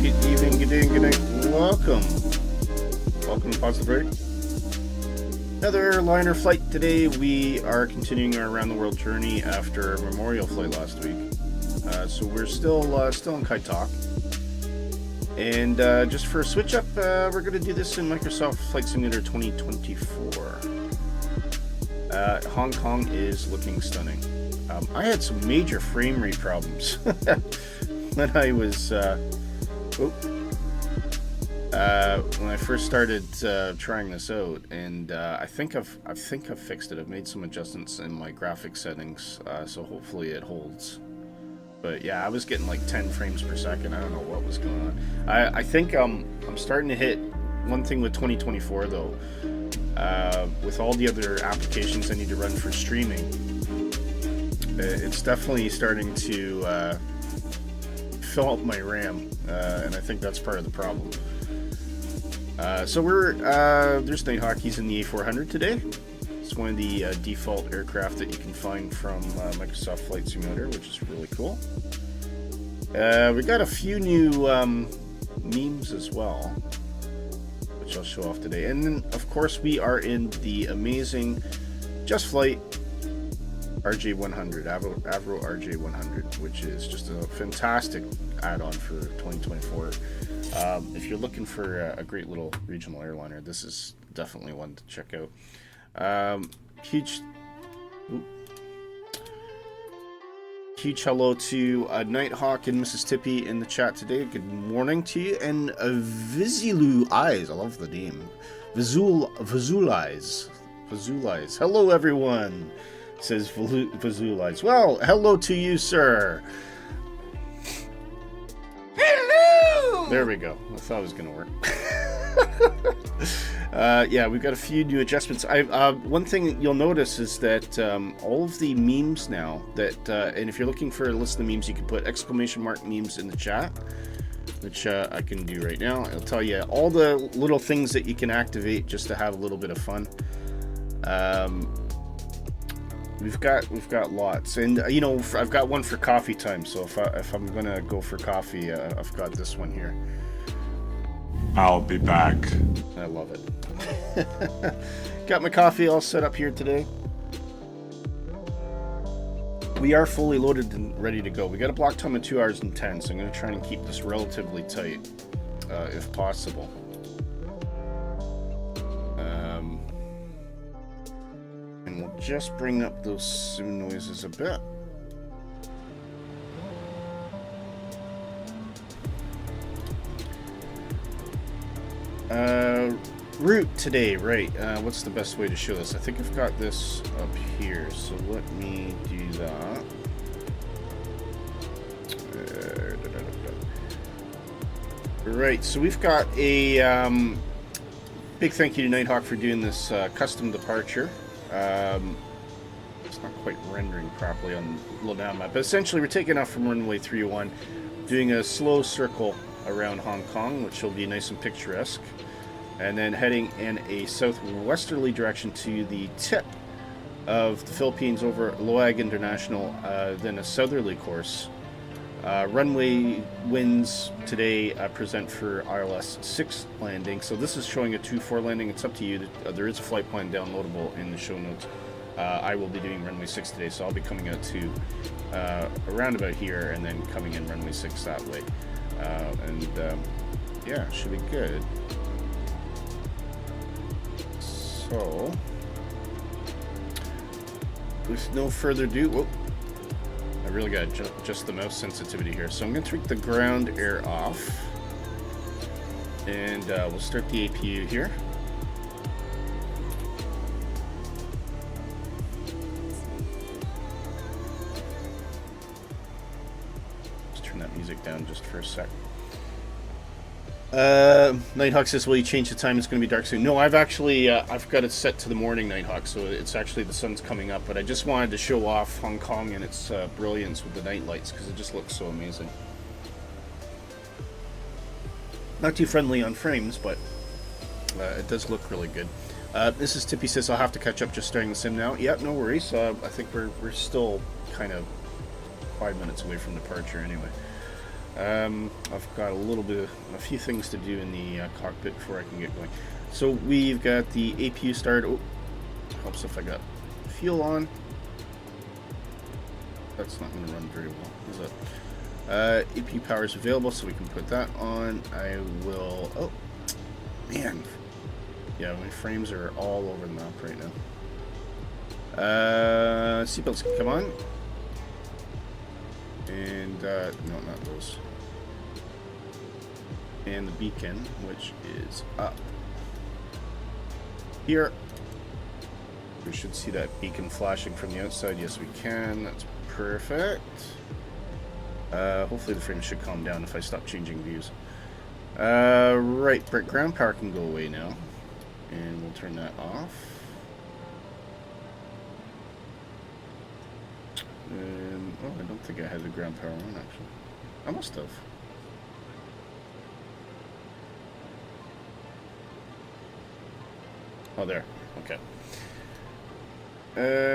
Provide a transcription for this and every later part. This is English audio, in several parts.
good evening, good day, and good night. Welcome to Positive Break. Another liner flight today. We are continuing our around the world journey after a Memorial flight last week. So we're still in Nighthawk. And just for a switch up, we're going to do this in Microsoft Flight Simulator 2024. Hong Kong is looking stunning. I had some major frame rate problems when I was when I first started trying this out, and I think I've fixed it. I've made some adjustments in my graphics settings, so hopefully it holds. But yeah, I was getting like 10 frames per second. I don't know what was going on. I think I'm starting to hit one thing with 2024 though. With all the other applications I need to run for streaming, it's definitely starting to fill up my RAM, and I think that's part of the problem. So there's Nighthawk. He's in the A400 today. It's one of the default aircraft that you can find from Microsoft Flight Simulator, which is really cool. We got a few new memes as well, which I'll show off today. And then, of course, we are in the amazing Just Flight RJ100, Avro RJ100, which is just a fantastic add-on for 2024. If you're looking for a great little regional airliner, this is definitely one to check out. Huge hello to Nighthawk in Mississippi in the chat today. Good morning to you. And Vizulu Eyes, I love the name. Vizul Eyes. Hello, everyone, says Vizul Eyes. Well, hello to you, sir. Hello! There we go. I thought it was going to work. Yeah, we've got a few new adjustments. One thing you'll notice is that all of the memes now, and if you're looking for a list of memes, you can put exclamation mark memes in the chat, which I can do right now. It'll tell you all the little things that you can activate just to have a little bit of fun. We've got lots, and you know, I've got one for coffee time. So if I'm gonna go for coffee, I've got this one here. I'll be back. I love it. Got my coffee all set up here today. We are fully loaded and ready to go. We got a block time of 2 hours and 10, so I'm going to try and keep this relatively tight, if possible. And we'll just bring up those sim noises a bit. Route today, right? What's the best way to show this? I think I've got this up here, so let me do that. Right, so we've got a big thank you to Nighthawk for doing this custom departure. It's not quite rendering properly on the low-down map, but essentially we're taking off from runway 301, doing a slow circle around Hong Kong, which will be nice and picturesque, and then heading in a southwesterly direction to the tip of the Philippines over Loag International, then a southerly course. Runway winds today present for ILS 6 landing, so this is showing a 2-4 landing. It's up to you. There is a flight plan downloadable in the show notes. I will be doing runway 6 today, so I'll be coming out to around about here and then coming in runway 6 that way. Yeah, should be good. So, with no further ado, whoop, I really got to adjust the mouse sensitivity here. So I'm going to take the ground air off, and we'll start the APU here. Let's turn that music down just for a sec. Nighthawk says, will you change the time? It's going to be dark soon. No, I've actually, I've got it set to the morning, Nighthawk, so it's actually the sun's coming up, but I just wanted to show off Hong Kong and its brilliance with the night lights, because it just looks so amazing. Not too friendly on frames, but it does look really good. Mrs. Tippy says, I'll have to catch up just starting the sim now. Yep, no worries. I think we're still kind of 5 minutes away from departure anyway. I've got a few things to do in the cockpit before I can get going. So we've got the APU start. Oh, helps if I got fuel on. That's not going to run very well, is it? APU power is available, so we can put that on. I will. Oh, man. Yeah, my frames are all over the map right now. Seatbelts can come on. And, no, not those. And the beacon, which is up. Here. We should see that beacon flashing from the outside. Yes, we can. That's perfect. Hopefully the frame should calm down if I stop changing views. Right, ground power can go away now. And we'll turn that off. Oh, I don't think I had the ground power on, actually. I must have. Oh, there. Okay.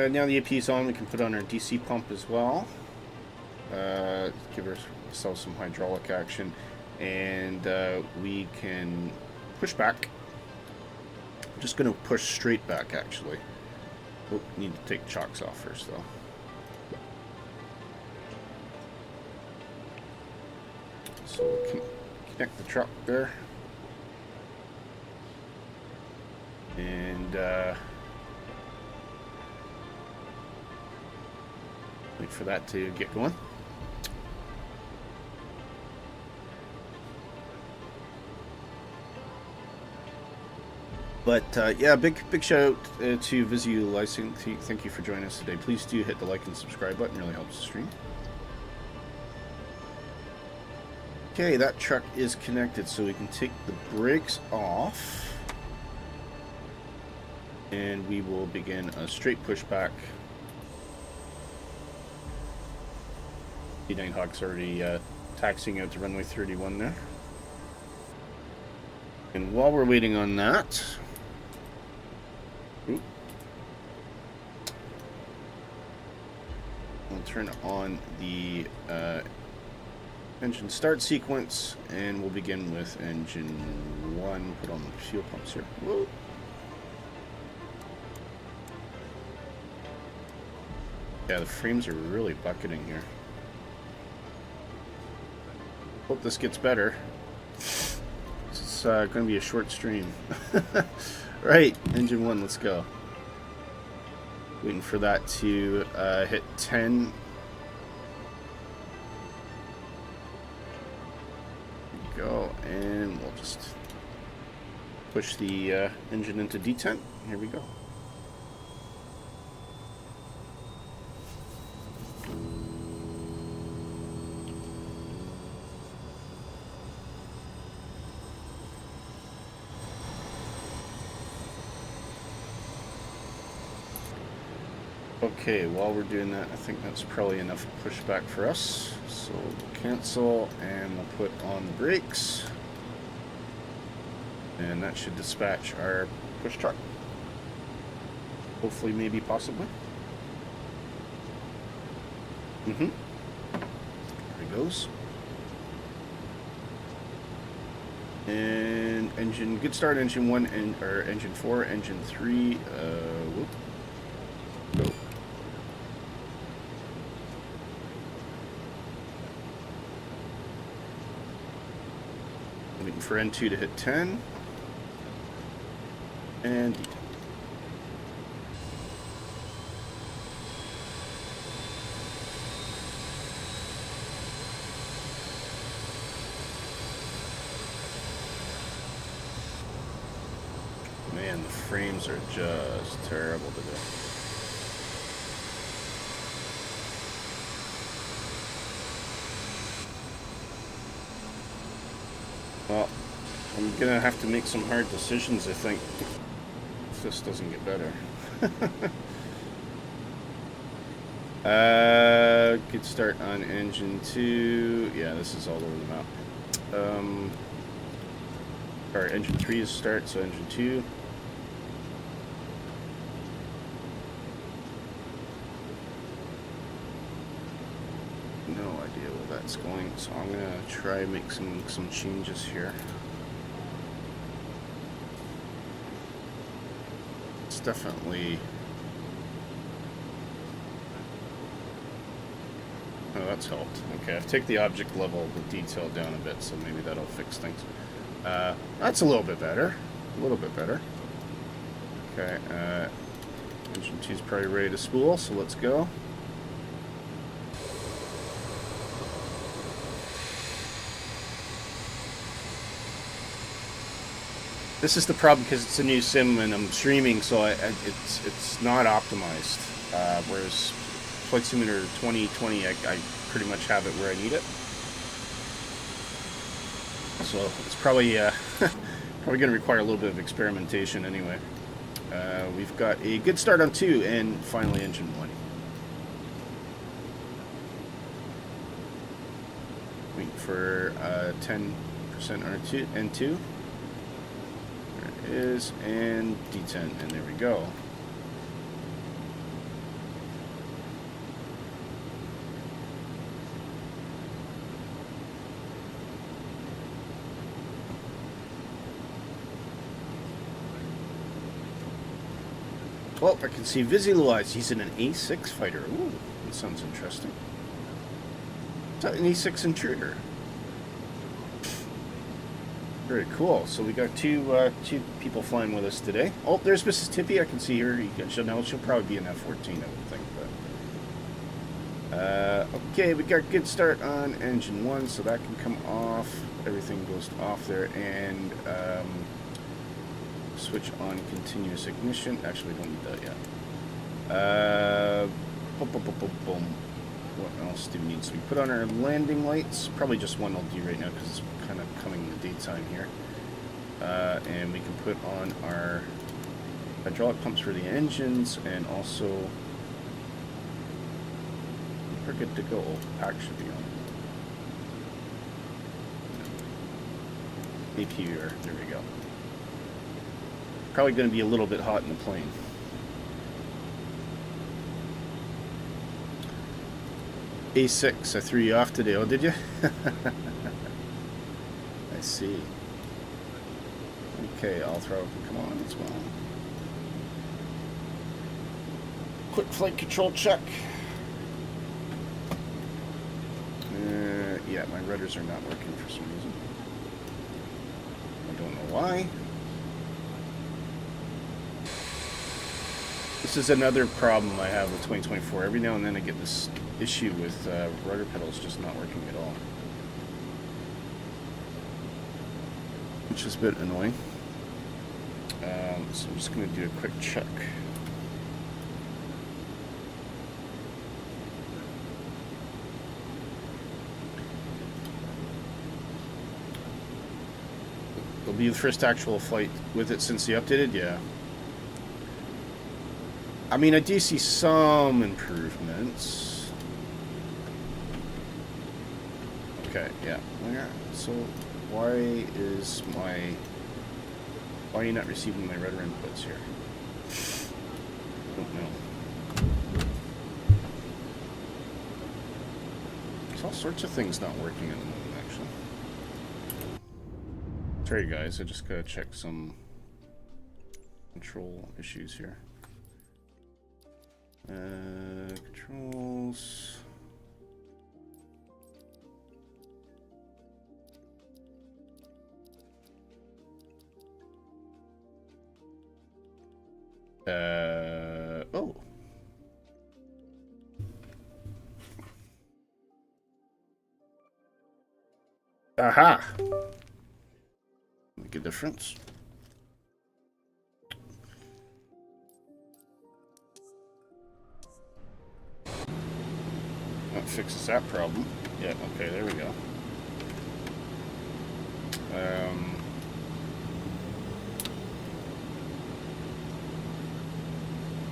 Now the AP's on, we can put on our DC pump as well. Give ourselves some hydraulic action. And we can push back. I'm just going to push straight back, actually. Oh, need to take chocks off first, though. So we'll connect the truck there. And wait for that to get going. But yeah, big shout out to Visu Licensing. Thank you for joining us today. Please do hit the like and subscribe button. It really helps the stream. Okay, that truck is connected, so we can take the brakes off. And we will begin a straight pushback. The Nighthawk's already taxiing out to runway 31 there. And while we're waiting on that, we'll turn on the engine start sequence, and we'll begin with engine 1. Put on the fuel pumps here. Whoa. Yeah, the frames are really bucketing here. Hope this gets better. It's going to be a short stream. Right, engine 1, let's go. Waiting for that to hit 10. Go, and we'll just push the engine into detent. Here we go. Okay, while we're doing that, I think that's probably enough pushback for us. So we'll cancel, and we'll put on the brakes. And that should dispatch our push truck. Hopefully, maybe, possibly. There it goes. And engine, good start, engine 1, and or engine 4, engine 3, whoop. Go. Waiting for N2 to hit 10. And detent. Man, the frames are just terrible today. Well, I'm gonna have to make some hard decisions, I think, if this doesn't get better. Good start on engine 2. Yeah, this is all over the map. Alright, engine 3 is start, so engine 2. No idea what that that's going. So I'm gonna try and make some changes here. It's definitely. Oh, that's helped. Okay, I've taken the object level, the detail down a bit, so maybe that'll fix things. That's a little bit better. A little bit better. Okay, engine 2 is probably ready to spool, so let's go. This is the problem because it's a new sim and I'm streaming, so it's not optimized. Whereas Flight Simulator 2020, I pretty much have it where I need it. So it's probably probably going to require a little bit of experimentation anyway. We've got a good start on 2 and finally engine 1. Waiting for 10% R2 and 2. There it is, and D10, and there we go. Well, I can see Visualize. He's in an A6 fighter. Ooh, that sounds interesting. It's an A6 intruder. Very cool. So we got two people flying with us today. Oh, there's Mrs. Tippy. I can see her. She'll probably be an F-14, I would think. But okay, we got good start on engine 1, so that can come off. Everything goes off there, and switch on continuous ignition. Actually, we don't need that yet. Boom. What else do we need? So we put on our landing lights. Probably just one will do right now because it's kind of coming in the daytime here. And we can put on our hydraulic pumps for the engines, and also we're good to go. Pack should be on. APU, there we go. Probably going to be a little bit hot in the plane. A6, I threw you off today. Oh, did you? I see. Okay, I'll throw. Come on, as well. Quick flight control check. Yeah, my rudders are not working for some reason. I don't know why. This is another problem I have with 2024. Every now and then I get this issue with rudder pedals just not working at all, which is a bit annoying. So I'm just going to do a quick check. It'll be the first actual flight with it since they updated, yeah. I mean, I do see some improvements. Okay, yeah. So, why are you not receiving my rudder inputs here? I don't know. There's all sorts of things not working at the moment, actually. Sorry, guys. I just gotta check some control issues here. Controls. Oh. Aha. Make a difference. That fixes that problem. Yeah, okay, there we go.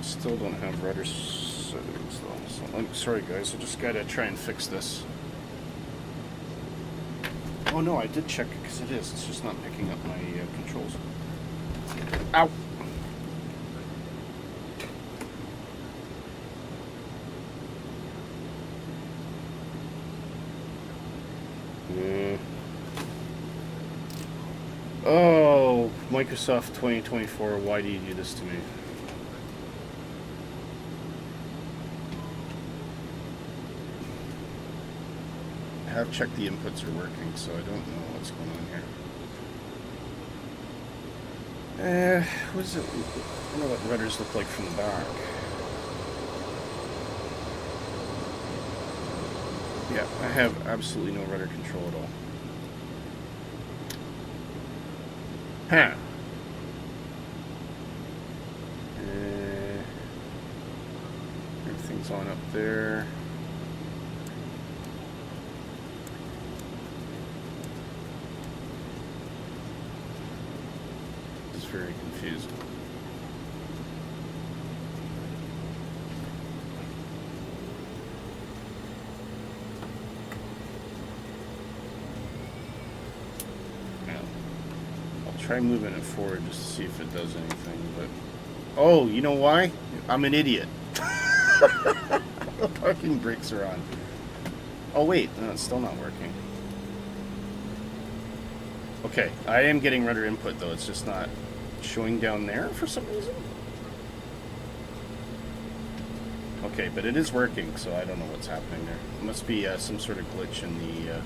Still don't have rudder settings though. So, sorry guys, I just gotta try and fix this. Oh no, I did check it because it is. It's just not picking up my controls. Ow! Oh, Microsoft 2024, why do you do this to me? I have checked the inputs are working, so I don't know what's going on here. What is it? I don't know what rudders look like from the back. Yeah, I have absolutely no rudder control at all. Huh. Everything's on up there. It's very confused. Try moving it forward just to see if it does anything, but... Oh, you know why? I'm an idiot. The parking brakes are on. Oh wait, no, it's still not working. Okay, I am getting rudder input though, it's just not showing down there for some reason. Okay, but it is working, so I don't know what's happening there. It must be some sort of glitch in the...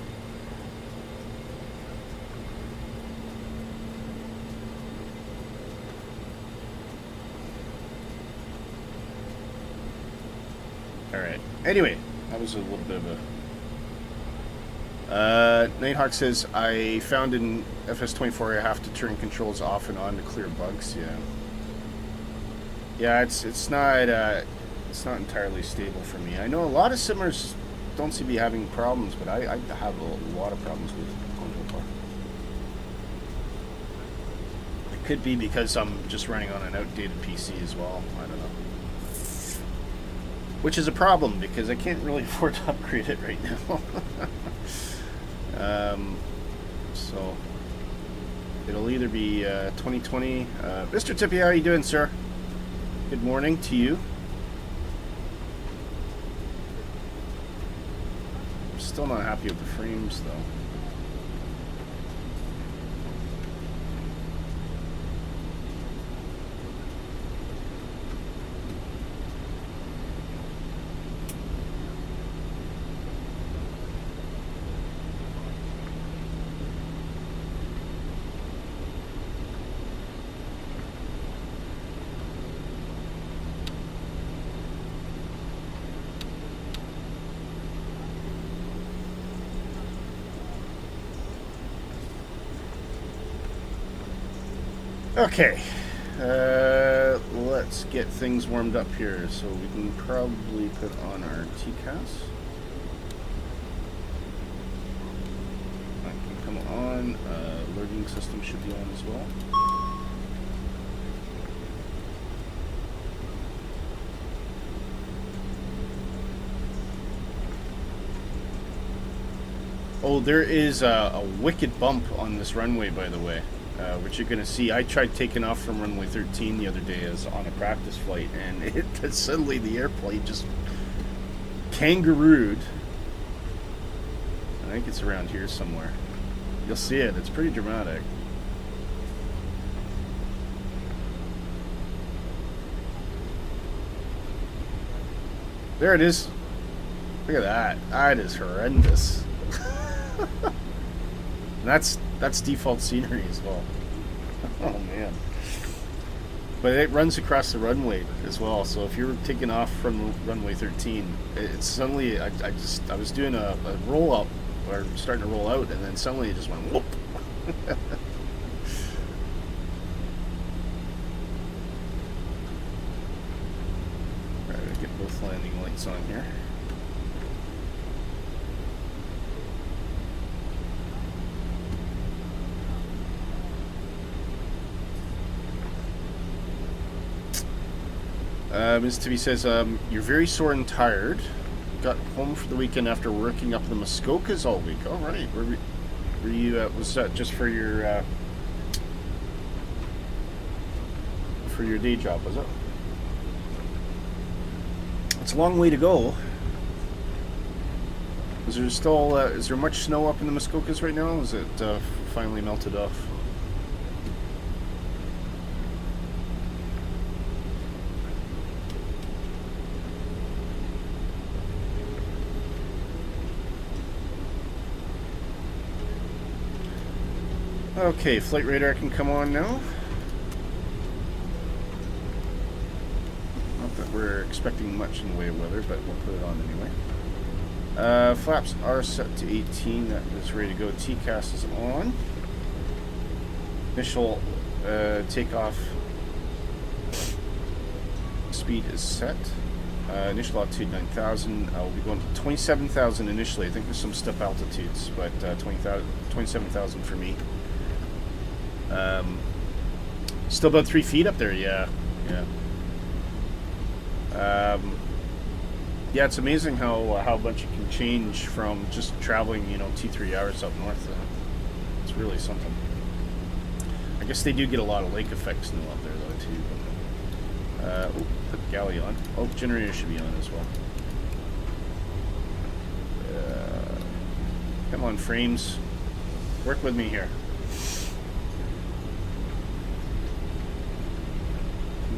Alright. Anyway, that was a little bit of a... Nighthawk says, I found in FS24 I have to turn controls off and on to clear bugs. Yeah. Yeah, it's not entirely stable for me. I know a lot of simmers don't seem to be having problems, but I have a lot of problems with control. It could be because I'm just running on an outdated PC as well. I don't know. Which is a problem, because I can't really afford to upgrade it right now. So, it'll either be 2020... Mr. Tippy, how are you doing, sir? Good morning to you. I'm still not happy with the frames, though. Okay, let's get things warmed up here, so we can probably put on our TCAS. That can come on, loading system should be on as well. Oh, there is a wicked bump on this runway, by the way. Which you're going to see. I tried taking off from runway 13 the other day as on a practice flight, and it suddenly the airplane just kangarooed. I think it's around here somewhere. You'll see it. It's pretty dramatic. There it is. Look at that. That is horrendous. That's default scenery as well. Oh man. But it runs across the runway as well, so if you're taking off from runway 13, it's suddenly, I was doing a roll up, or starting to roll out, and then suddenly it just went whoop. Alright, I'll get both landing lights on here. Ms. Tibby says, you're very sore and tired. Got home for the weekend after working up the Muskokas all week. All right. Were you, was that just for your day job, was it? It's a long way to go. Is there still, is there much snow up in the Muskokas right now? Is it finally melted off? Okay, flight radar can come on now. Not that we're expecting much in the way of weather, but we'll put it on anyway. Flaps are set to 18. That is ready to go. TCAS is on. Initial takeoff speed is set. Initial altitude 9,000. I'll be going to 27,000 initially. I think there's some step altitudes, but 27,000 for me. Still about 3 feet up there, yeah. Yeah, it's amazing how much it can change from just traveling, 2-3 hours up north. It's really something. I guess they do get a lot of lake effect snow up there though too. Put the galley on. Oh, generator should be on as well. Come on, frames. Work with me here.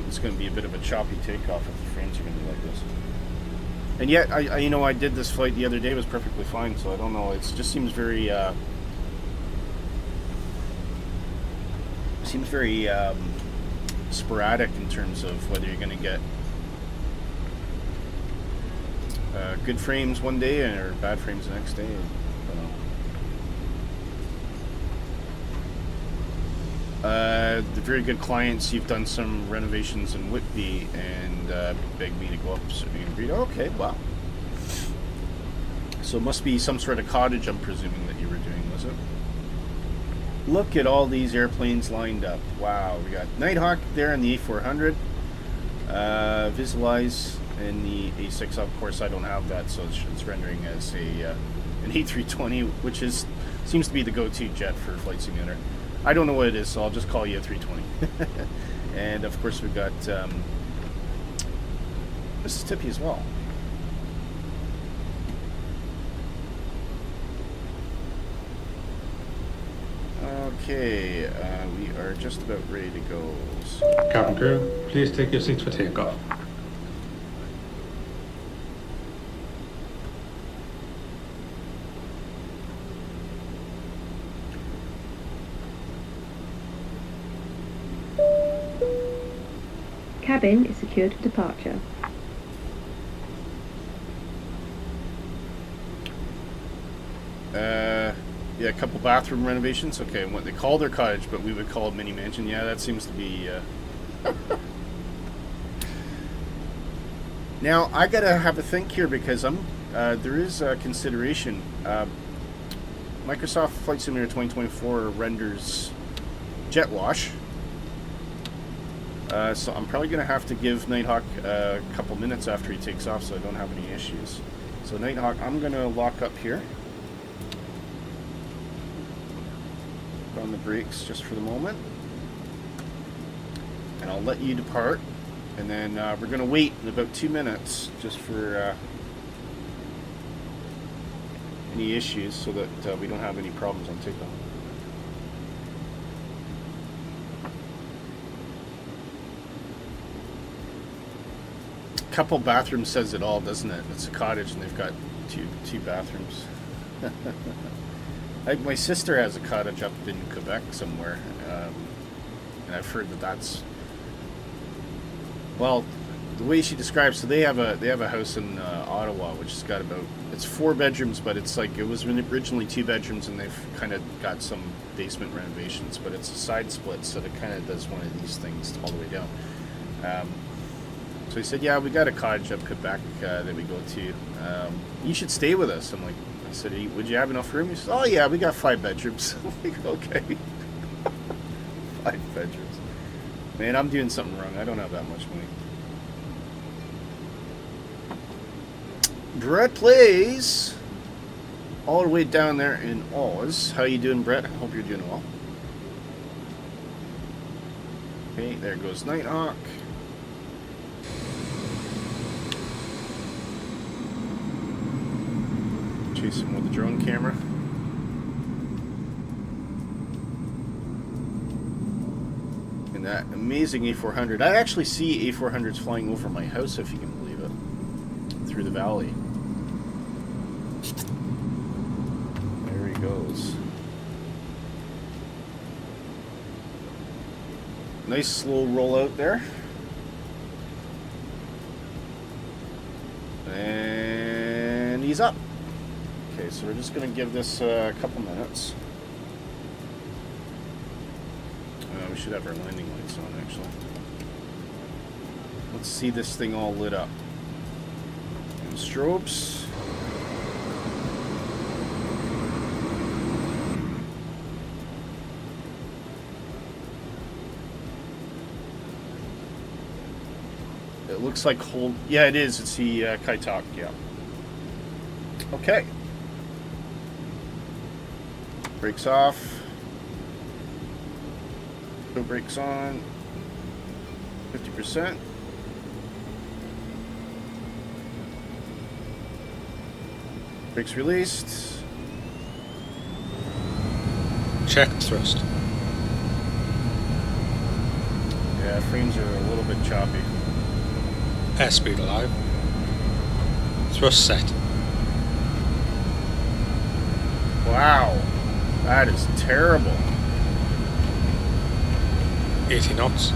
It's going to be a bit of a choppy takeoff if the frames are going to be like this. And yet, I did this flight the other day. It was perfectly fine, so I don't know. It just seems very, sporadic in terms of whether you're going to get good frames one day or bad frames the next day. I don't know. The very good clients, you've done some renovations in Whitby and begged me to go up so we can read. Okay, wow. So it must be some sort of cottage, I'm presuming, that you were doing, was it? Look at all these airplanes lined up. Wow, we got Nighthawk there in the A400. Visualize in the A6. Of course, I don't have that, so it's rendering as an A320, which seems to be the go-to jet for Flight Simulator. I don't know what it is, so I'll just call you a 320. And of course we've got Mississippi as well. Okay, we are just about ready to go. So. Cabin crew, please take your seats for takeoff. Cabin is secured for departure. Yeah, a couple bathroom renovations. Okay, what they call their cottage, but we would call it mini mansion. Yeah, that seems to be. Now I gotta have a think here because there is a consideration. Microsoft Flight Simulator 2024 renders jet wash. So I'm probably going to have to give Nighthawk a couple minutes after he takes off so I don't have any issues. So Nighthawk, I'm going to lock up here. Put on the brakes just for the moment. And I'll let you depart. And then we're going to wait in about 2 minutes just for any issues so that we don't have any problems on takeoff. Couple bathrooms says it all, doesn't it? It's a cottage and they've got two bathrooms. Like my sister has a cottage up in Quebec somewhere, and I've heard that's well, the way she describes. So they have a house in Ottawa, which has got it's 4 bedrooms, but it's like it was originally 2 bedrooms, and they've kind of got some basement renovations, but it's a side split, so it kind of does one of these things all the way down. So he said, yeah, we got a cottage up Quebec that we go to. You should stay with us. I said, would you have enough room? He said, oh yeah, we got 5 bedrooms. I'm like, okay. 5 bedrooms. Man, I'm doing something wrong. I don't have that much money. Brett plays all the way down there in Oz. How you doing, Brett? I hope you're doing well. Okay, there goes Nighthawk. Chase him with the drone camera. And that amazing A400. I actually see A400s flying over my house, if you can believe it, through the valley. There he goes. Nice slow rollout there. And he's up. Okay, so we're just going to give this a couple minutes. We should have our landing lights on, actually. Let's see this thing all lit up. And strobes. It looks like hold. Yeah, it is. It's the Nighthawk. Yeah. Okay. Brakes off. No brakes on. 50%. Brakes released. Check thrust. Yeah, frames are a little bit choppy. Airspeed alive. Thrust set. Wow. That is terrible. 80 knots.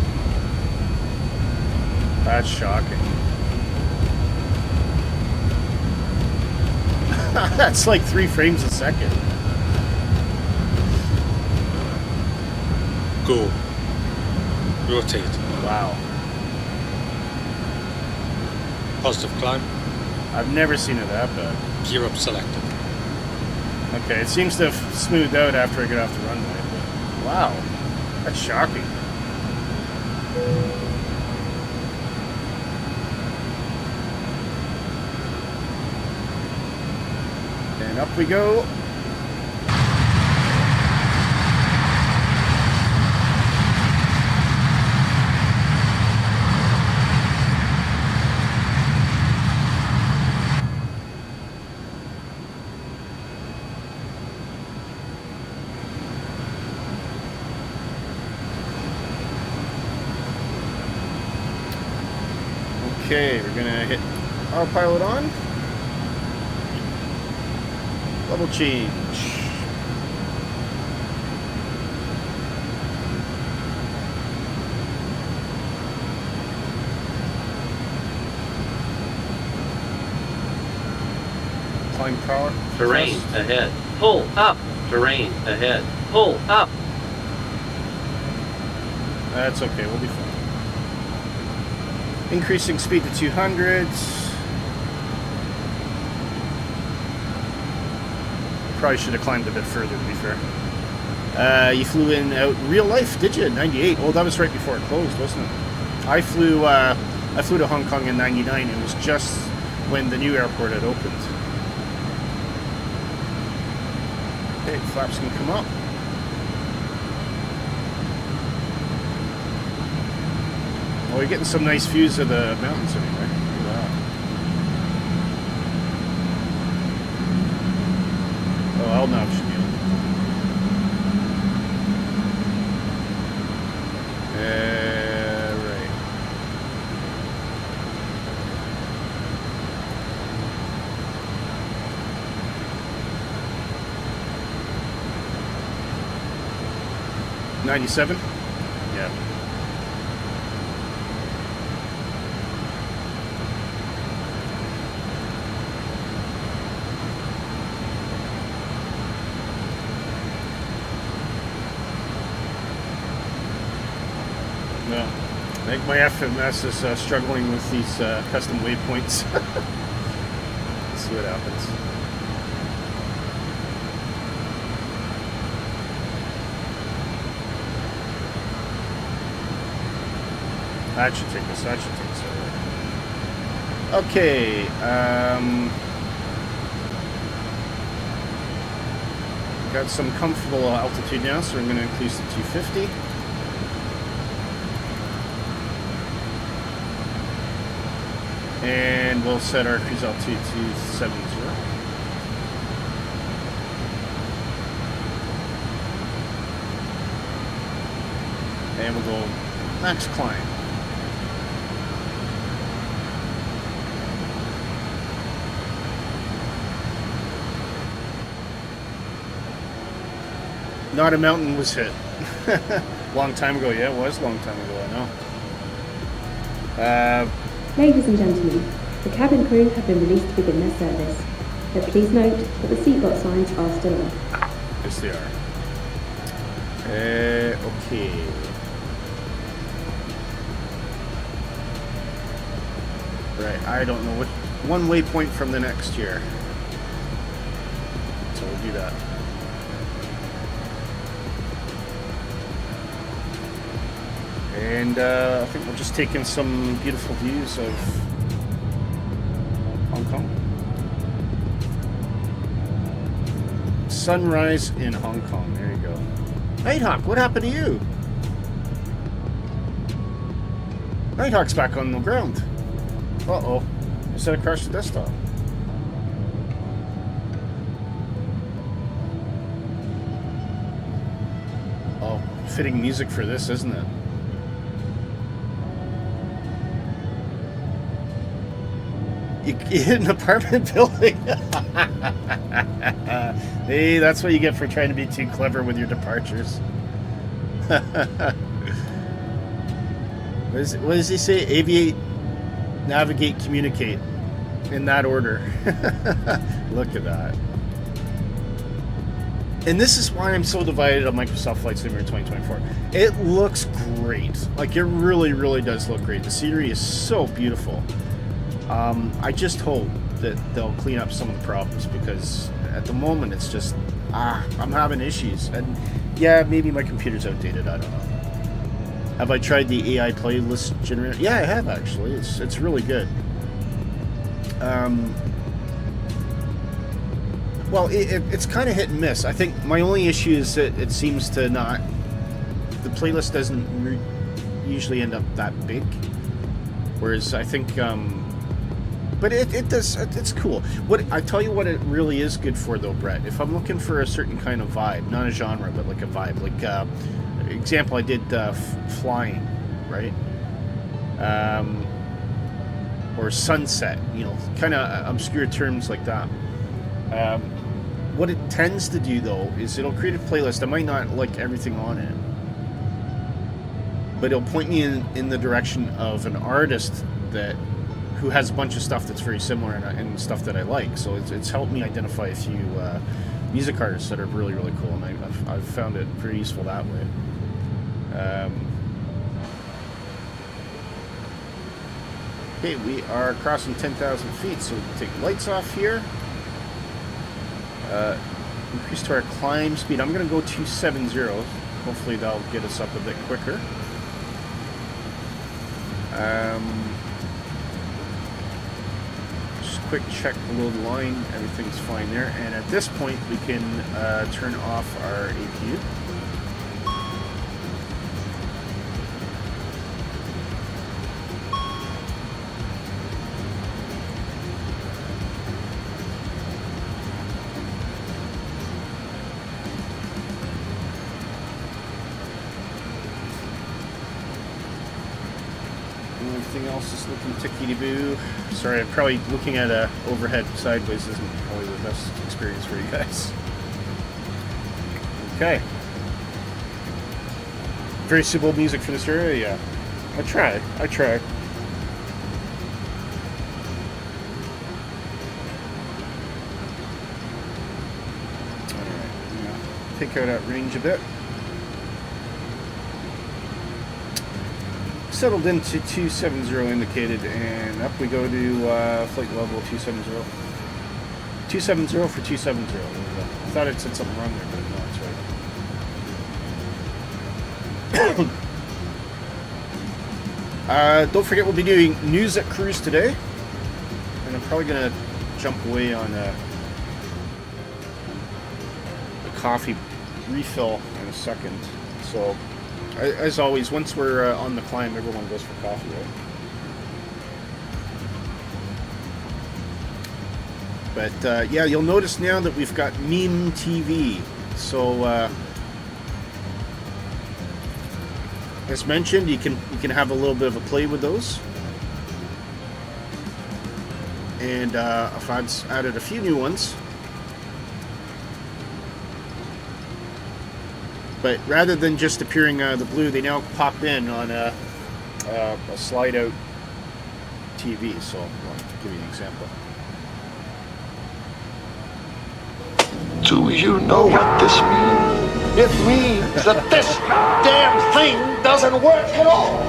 That's shocking. That's like 3 frames a second. Go. Rotate. Wow. Positive climb. I've never seen it that bad. Gear up selected. Okay, it seems to have smoothed out after I get off the runway. But wow. That's shocking. And up we go. Okay, we're gonna hit autopilot on. Level change. Climb power. Terrain ahead. Pull up. Terrain ahead. Pull up. That's okay, we'll be fine. Increasing speed to 200. Probably should have climbed a bit further, to be fair. You flew in out real life, did you? 98. Oh, that was right before it closed, wasn't it? I flew to Hong Kong in 99. It was just when the new airport had opened. Okay, flaps can come up. Oh, you're getting some nice views of the mountains anyway. Look at that. Oh, LNAV should be on. Right. $97? Yeah. No. I think my FMS is struggling with these custom waypoints. Let's see what happens. That should take us. That should take us over. Okay. Got some comfortable altitude now, so I'm going to increase to 250. And we'll set our cruise altitude to 70. And we'll go max climb. Not a mountain was hit. Long time ago, yeah, it was a long time ago, I know. Ladies and gentlemen, the cabin crew have been released to begin their service, but please note that the seatbelt signs are still on. Yes, they are. Okay. Right, I don't know what one waypoint from the next here. So we'll do that. And I think we'll just take in some beautiful views of Hong Kong. Sunrise in Hong Kong. There you go. Nighthawk, what happened to you? Nighthawk's back on the ground. Uh-oh. I said I crashed the desktop. Oh, fitting music for this, isn't it? You hit an apartment building. Hey, that's what you get for trying to be too clever with your departures. What does he say? Aviate, navigate, communicate. In that order. Look at that. And this is why I'm so divided on Microsoft Flight Simulator 2024. It looks great. Like, it really, really does look great. The scenery is so beautiful. I just hope that they'll clean up some of the problems, because at the moment it's just, I'm having issues. And yeah, maybe my computer's outdated, I don't know. Have I tried the AI playlist generator? Yeah, I have actually. It's really good. Well, it's kind of hit and miss. I think my only issue is that it seems to not, the playlist doesn't usually end up that big. Whereas I think, but it does, it's cool. What I tell you what it really is good for though, Brett, if I'm looking for a certain kind of vibe, not a genre, but like a vibe, like, example, I did flying, right? Or sunset, you know, kind of obscure terms like that. What it tends to do though is it'll create a playlist. I might not like everything on it, but it'll point me in the direction of an artist who has a bunch of stuff that's very similar and stuff that I like. So it's helped me identify a few music artists that are really, really cool, and I've found it pretty useful that way. Okay, we are crossing 10,000 feet, so we can take the lights off here. Increase to our climb speed. I'm going to go 270. Hopefully that'll get us up a bit quicker. Just quick check below the line. Everything's fine there. And at this point, we can turn off our APU. Everything else is looking tickety-boo. Sorry, I'm probably looking at a overhead sideways isn't probably the best experience for you guys. Okay. Very suitable music for this area, yeah. I try. Alright, take out that range a bit. Settled into 270 indicated, and up we go to flight level 270. 270 for 270. I thought it said something wrong there, but no, it's right. Don't forget we'll be doing news at cruise today, and I'm probably going to jump away on a coffee refill in a second. So, as always, once we're on the climb, everyone goes for coffee, right? But yeah, you'll notice now that we've got meme TV. So as mentioned, you can have a little bit of a play with those. And I've added a few new ones. But rather than just appearing the blue, they now pop in on a slide-out TV. So I'll give you an example. Do you know what this means? It means that this damn thing doesn't work at all.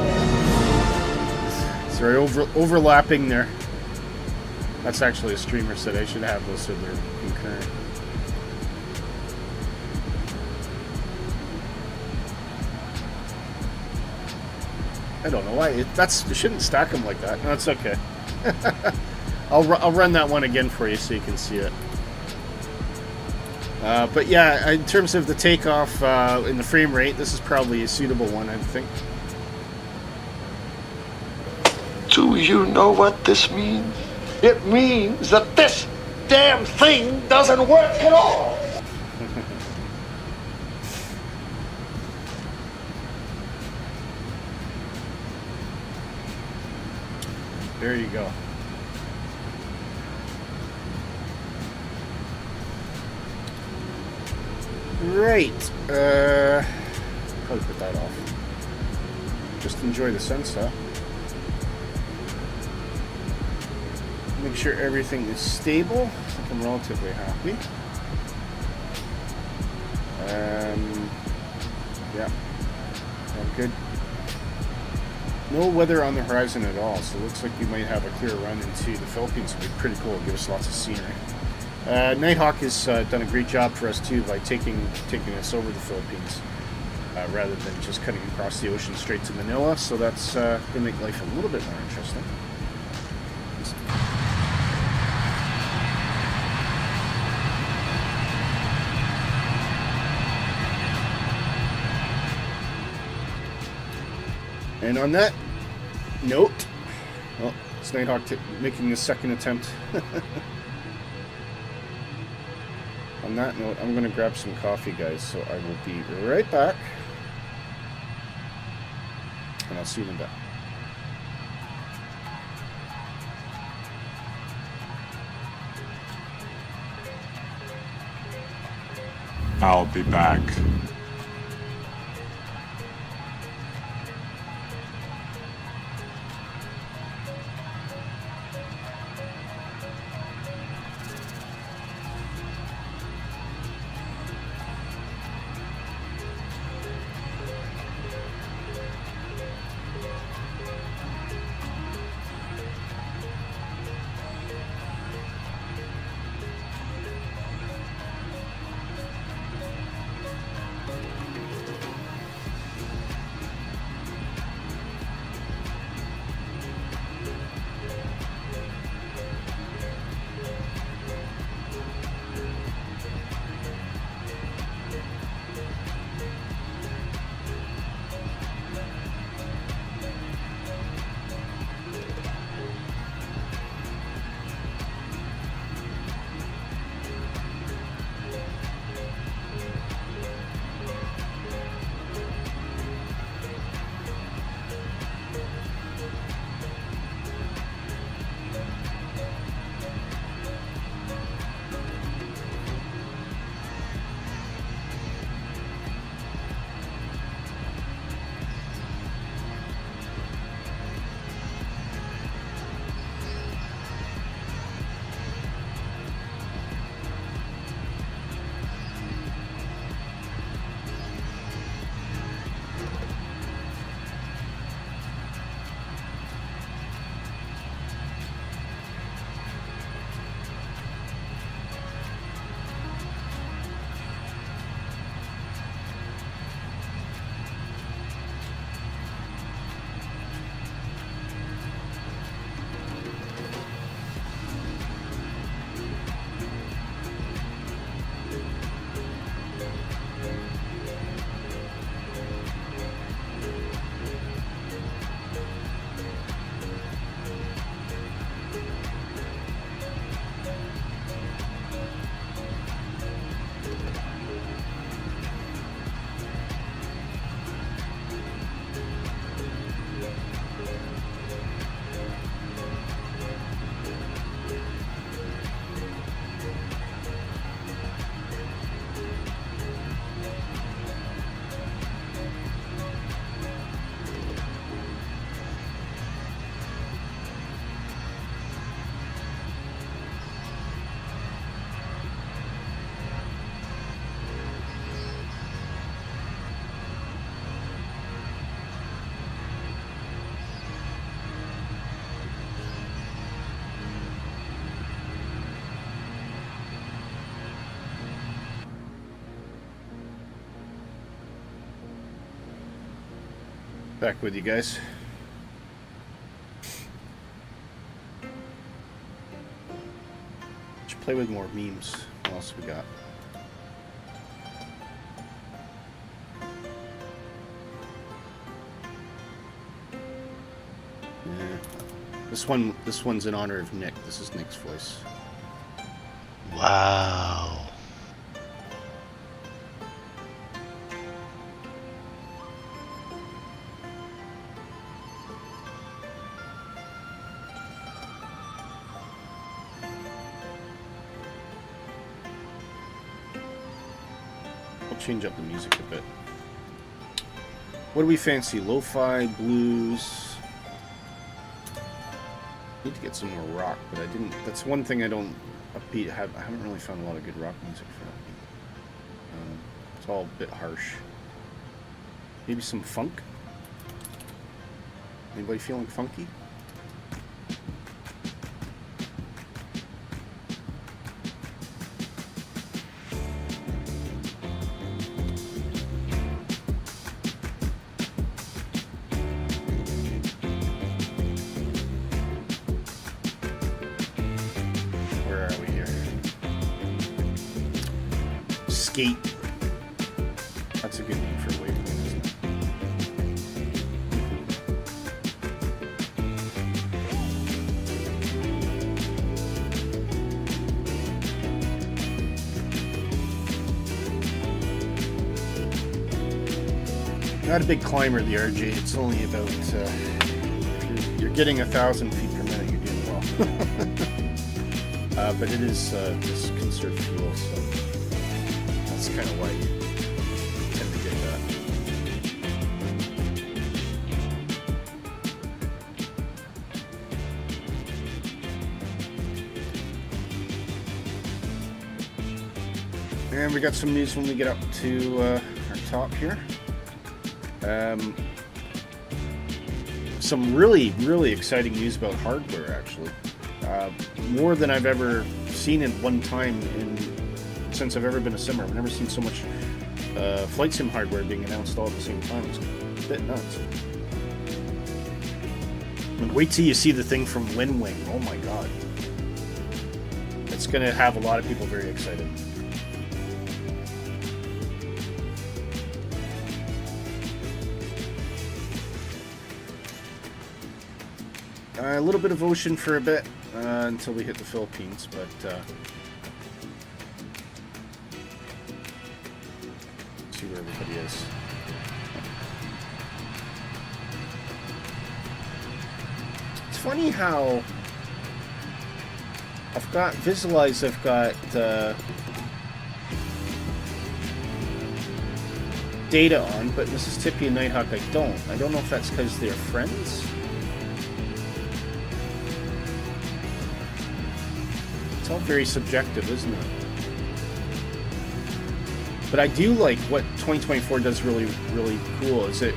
Sorry, overlapping there. That's actually a streamer set. I should have those so they're concurrent. I don't know why. You shouldn't stack them like that. No, it's okay. I'll run that one again for you so you can see it. But yeah, in terms of the takeoff in the frame rate, this is probably a suitable one, I think. Do you know what this means? It means that this damn thing doesn't work at all. There you go. Right. Probably put that off. Just enjoy the sunset. Make sure everything is stable. I think I'm relatively happy. Yeah. All good. No weather on the horizon at all, so it looks like we might have a clear run into the Philippines. It'll be pretty cool. It'll give us lots of scenery. Nighthawk has done a great job for us too by taking us over the Philippines rather than just cutting across the ocean straight to Manila. So that's going to make life a little bit more interesting. And on that note, well, it's Nighthawk making his second attempt. On that note, I'm going to grab some coffee, guys, so I will be right back. And I'll see you in a bit. I'll be back. Back with you guys. Should play with more memes. What else we got? Yeah. This one's in honor of Nick. This is Nick's voice. Wow. I'll change up the music a bit. What do we fancy? Lo-fi, blues. Need to get some more rock, but I didn't. That's one thing I don't upbeat. I haven't really found a lot of good rock music for that. It's all a bit harsh. Maybe some funk. Anybody feeling funky? Skate. That's a good name for a wave, isn't it? Not a big climber, the RJ. It's only about if you're getting 1,000 feet per minute, you're doing well. But it is just conserved fuel, so. That's kind of why you tend to get that. And we got some news when we get up to our top here. Some really, really exciting news about hardware, actually. More than I've ever seen at one time since I've ever been a simmer. I've never seen so much flight sim hardware being announced all at the same time. It's a bit nuts. And wait till you see the thing from Wing. Oh my god. It's going to have a lot of people very excited. A little bit of ocean for a bit until we hit the Philippines, but see where everybody is. It's funny how I've got visualized. I've got data on, but Mississippi and Nighthawk I don't. I don't know if that's because they're friends. It's all very subjective, isn't it? But I do like what 2024 does really, really cool is that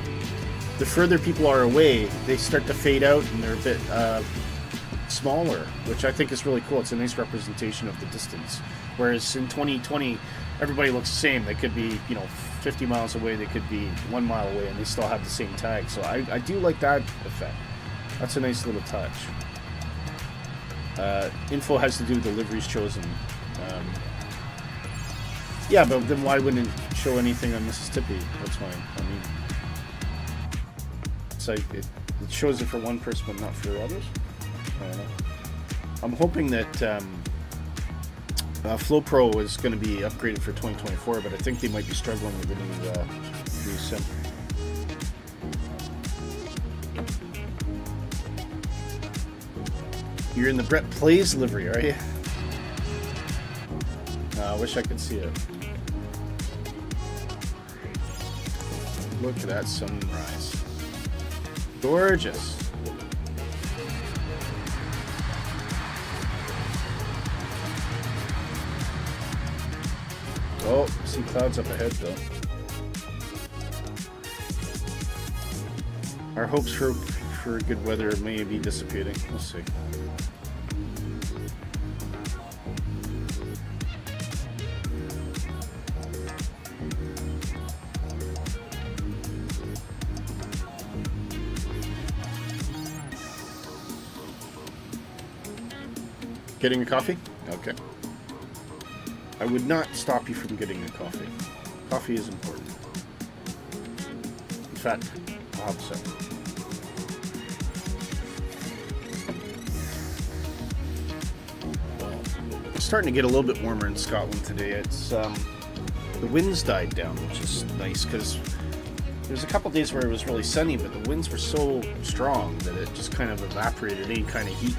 the further people are away, they start to fade out and they're a bit smaller, which I think is really cool. It's a nice representation of the distance. Whereas in 2020, everybody looks the same. They could be, 50 miles away, they could be 1 mile away, and they still have the same tag. So I do like that effect. That's a nice little touch. Info has to do with deliveries chosen. Yeah, but then why wouldn't it show anything on Mississippi? That's fine. I mean, it's like it shows it for one person, but not for others. I don't know. I'm hoping that Flow Pro is going to be upgraded for 2024, but I think they might be struggling with the new sim. You're in the Brett Plays livery, are you? I wish I could see it. Look at that sunrise. Gorgeous. Oh, see clouds up ahead though. Our hopes for good weather may be dissipating. We'll see. Getting a coffee? Okay. I would not stop you from getting a coffee. Coffee is important. In fact, I'll have a second. It's starting to get a little bit warmer in Scotland today. It's the winds died down, which is nice because there's a couple days where it was really sunny, but the winds were so strong that it just kind of evaporated any kind of heat.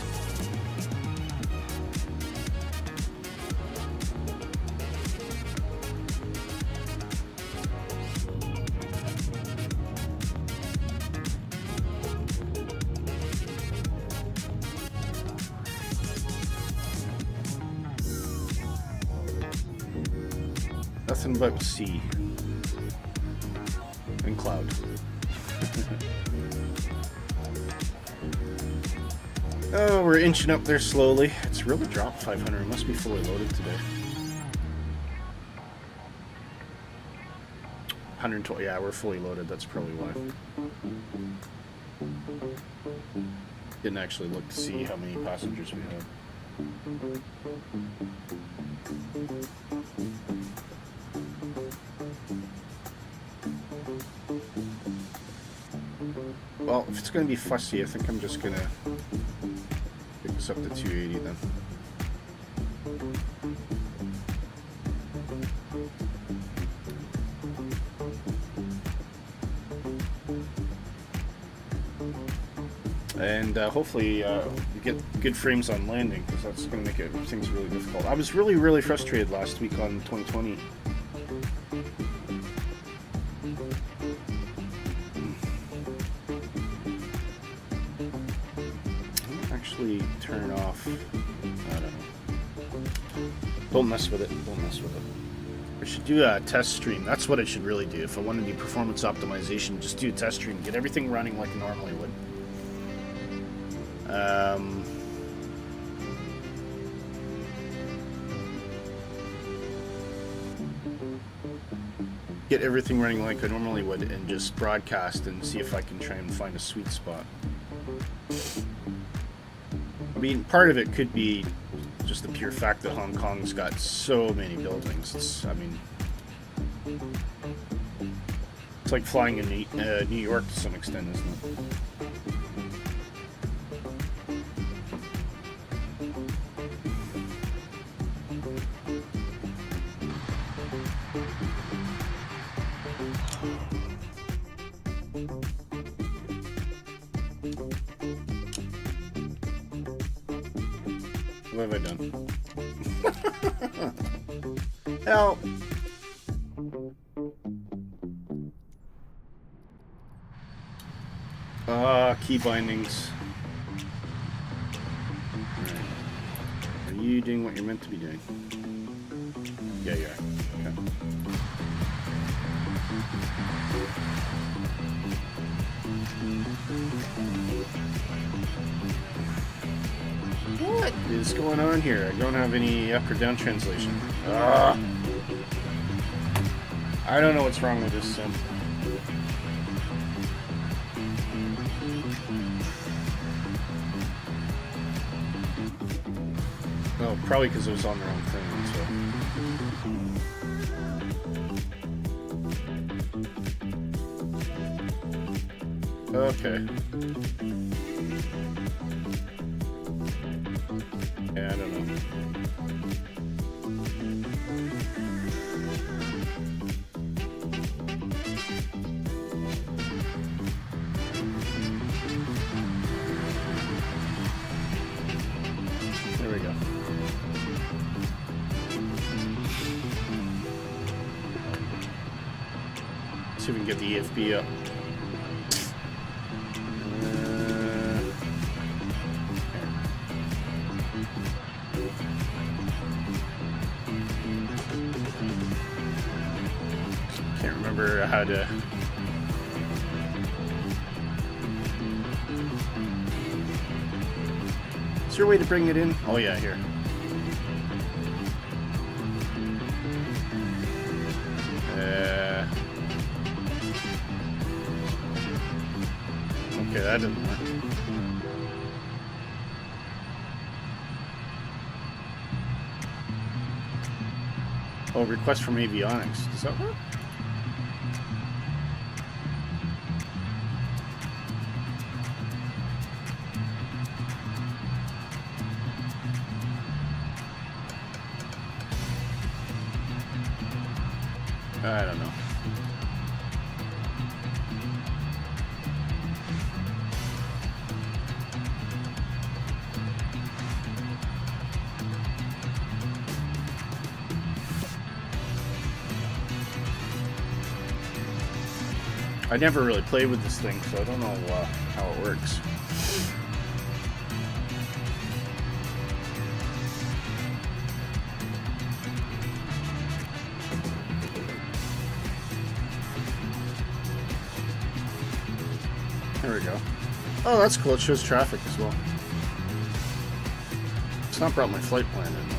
Nothing but sea and cloud. Oh, we're inching up there slowly. It's really dropped 500. It must be fully loaded today. 120. Yeah, we're fully loaded. That's probably why. Didn't actually look to see how many passengers we had. Well, if it's going to be fussy, I think I'm just going to pick this up to 280 then. And hopefully we get good frames on landing, because that's going to make things really difficult. I was really frustrated last week on 2020. Turn off. I don't know. Don't mess with it. Don't mess with it. I should do a test stream. That's what I should really do. If I want to do performance optimization, just do a test stream. Get everything running like I normally would. Get everything running like I normally would and just broadcast and see if I can try and find a sweet spot. I mean, part of it could be just the pure fact that Hong Kong's got so many buildings. I mean, it's like flying in New York to some extent, isn't it? What have I done? Help! Key bindings. Right. Are you doing what you're meant to be doing? Yeah, you are. Okay. What is going on here? I don't have any up or down translation. I don't know what's wrong with this sim. Oh, probably because it was on the wrong thing. So. Okay. Yeah, I don't know. There we go. Let's see if we can get the EFB up. How to is there a way to bring it in? Oh yeah, here. Okay, that didn't work. Oh, request from avionics. Does that work? I don't know. I never really played with this thing, so I don't know how it works. There we go. Oh, that's cool. It shows traffic as well. It's not brought my flight plan in, though.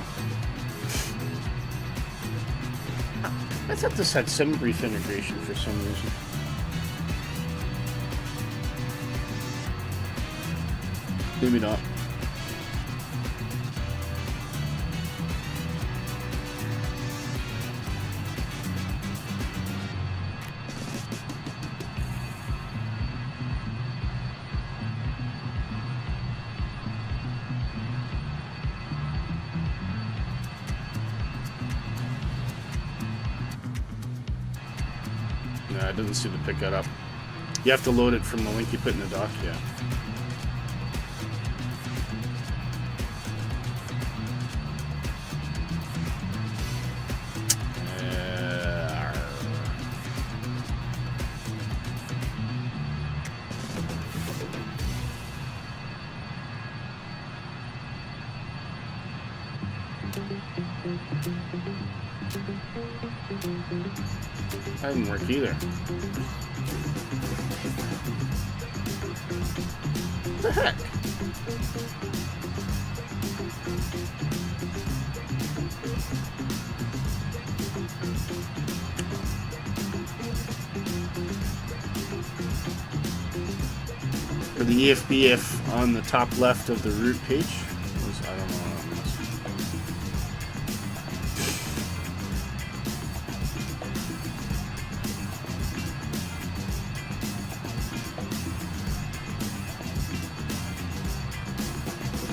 I thought this had some brief integration for some reason. Maybe not. No, it doesn't seem to pick that up. You have to load it from the link you put in the doc, yeah. That didn't work either. What the heck? For the EFBF on the top left of the root page, I don't know.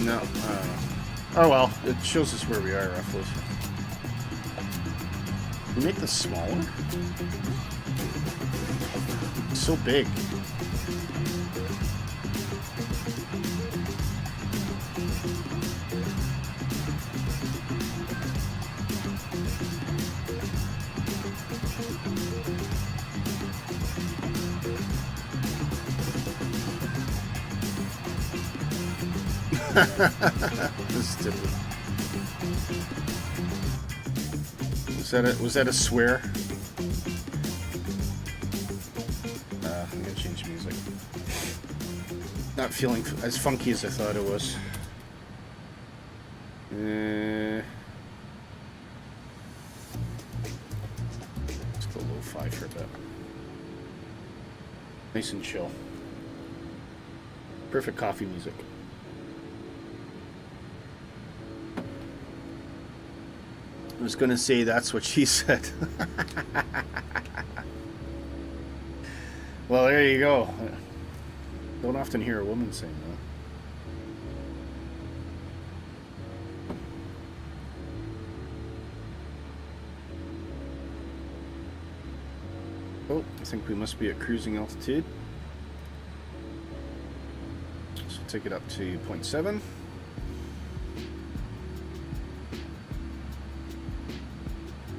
No, oh well, it shows us where we are roughly. Can we make this smaller? It's so big. This is stupid. Was that a swear? I'm gonna change music. Not feeling as funky as I thought it was. Let's go lo-fi for a bit. Nice and chill. Perfect coffee music. I was going to say that's what she said. Well, there you go. Don't often hear a woman saying that. Oh, I think we must be at cruising altitude. So take it up to 0.7.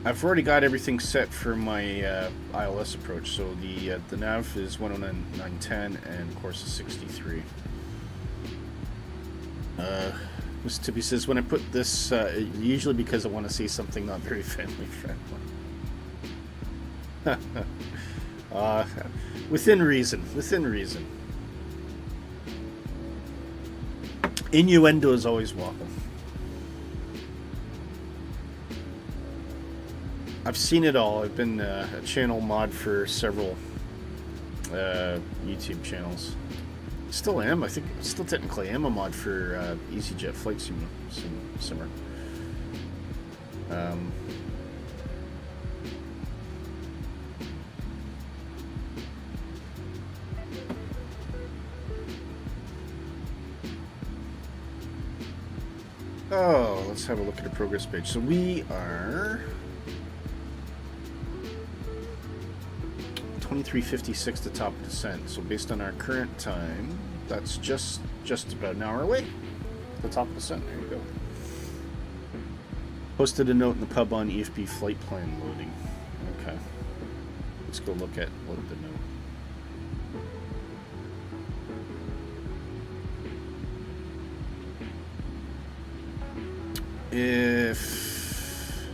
I've already got everything set for my ILS approach, so the nav is 109.10 and course is 63. Ms. Tippy says, when I put this, usually because I want to say something not very family friendly. Within reason, within reason. Innuendo is always welcome. I've seen it all. I've been a channel mod for several YouTube channels. Still am. I think still technically am a mod for EasyJet Flight Simmer. Oh, let's have a look at the progress page. So we are 23:56 to top descent. So based on our current time, that's just about an hour away. The top descent. There you go. Posted a note in the pub on EFB flight plan loading. Okay. Let's go look at the note. If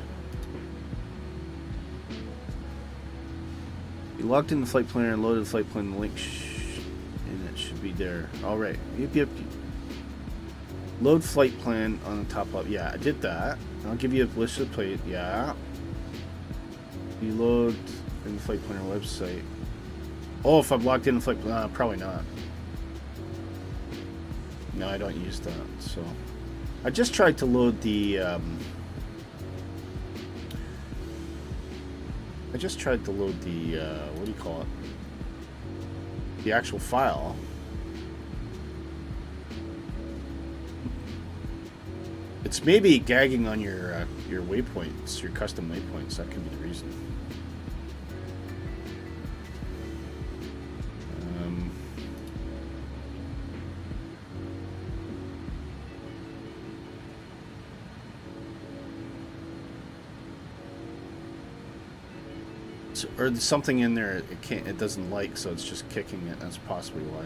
you logged in the flight planner and loaded the flight plan, the link and it should be there. All right. Yep. Load flight plan on the top left. Yeah, I did that. I'll give you a list of plate. Yeah. You load in the flight planner website. Oh, if I've logged in the flight planner, probably not. No, I don't use that. So I just tried to load the. What do you call it? The actual file. It's maybe gagging on your waypoints, your custom waypoints. That could be the reason. Or there's something in there it doesn't like, so it's just kicking it. That's possibly why.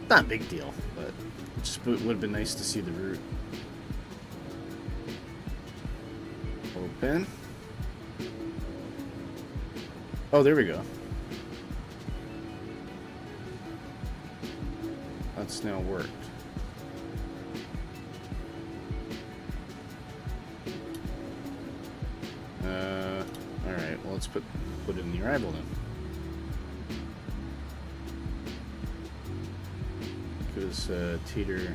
Not a big deal, but it just would have been nice to see the route. Open. Oh, there we go. That's now worked. Alright, well, let's put it in the arrival then. Because Tater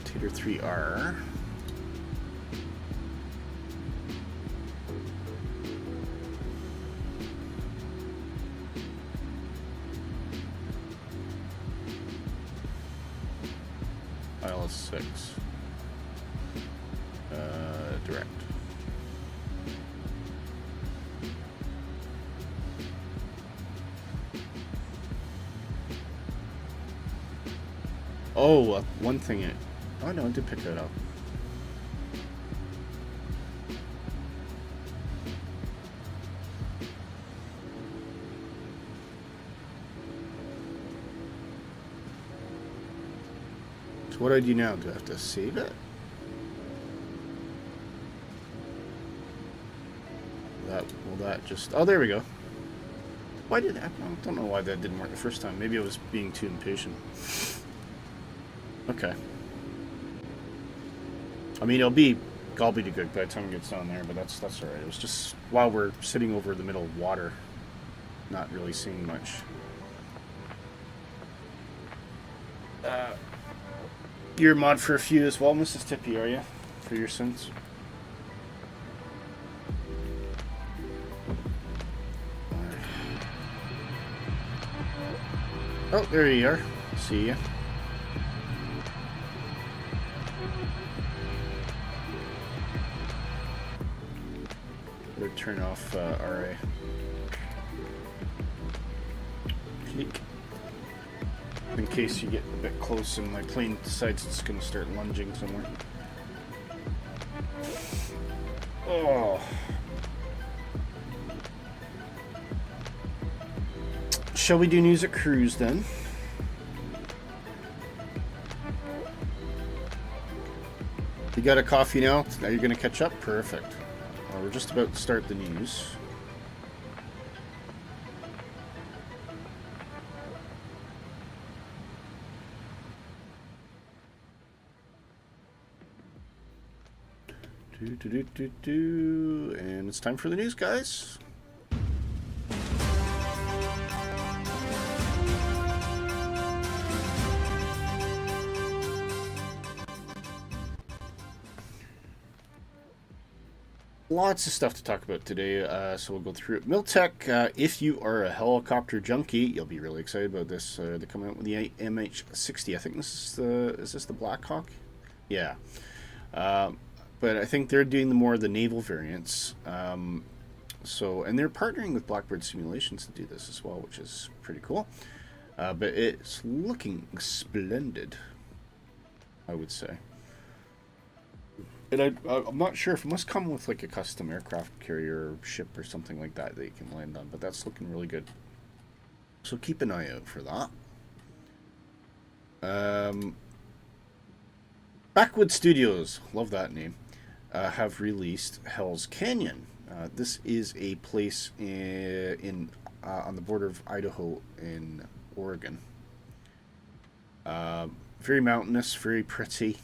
3R. ILS 6. Direct. Oh, one thing. Oh no, I did pick that up. So what do I do now? Do I have to save it? Will that just... Oh, there we go. Why did that... I don't know why that didn't work the first time. Maybe I was being too impatient. Okay. I mean, it'll be gobbledygook by the time it gets down there, but that's alright. It was just while we're sitting over the middle of water, not really seeing much. You're a mod for a few as well, Mrs. Tippy, are you? For your sins? Oh, there you are. See ya. Better turn off RA. Peek. In case you get a bit close and my plane decides it's going to start lunging somewhere. Oh. Shall we do news at cruise then? You got a coffee now? Now you're going to catch up? Perfect. Well, we're just about to start the news. And it's time for the news, guys. Lots of stuff to talk about today, so we'll go through it. Miltech, if you are a helicopter junkie, you'll be really excited about this. They're coming out with the MH60. I think this is the Blackhawk? Yeah. But I think they're doing more of the naval variants. And they're partnering with Blackbird Simulations to do this as well, which is pretty cool. But it's looking splendid, I would say. And I'm not sure if it must come with like a custom aircraft carrier or ship or something like that you can land on, but that's looking really good. So keep an eye out for that. Backwood Studios, love that name, have released Hell's Canyon. This is a place on the border of Idaho and Oregon. Very mountainous, very pretty.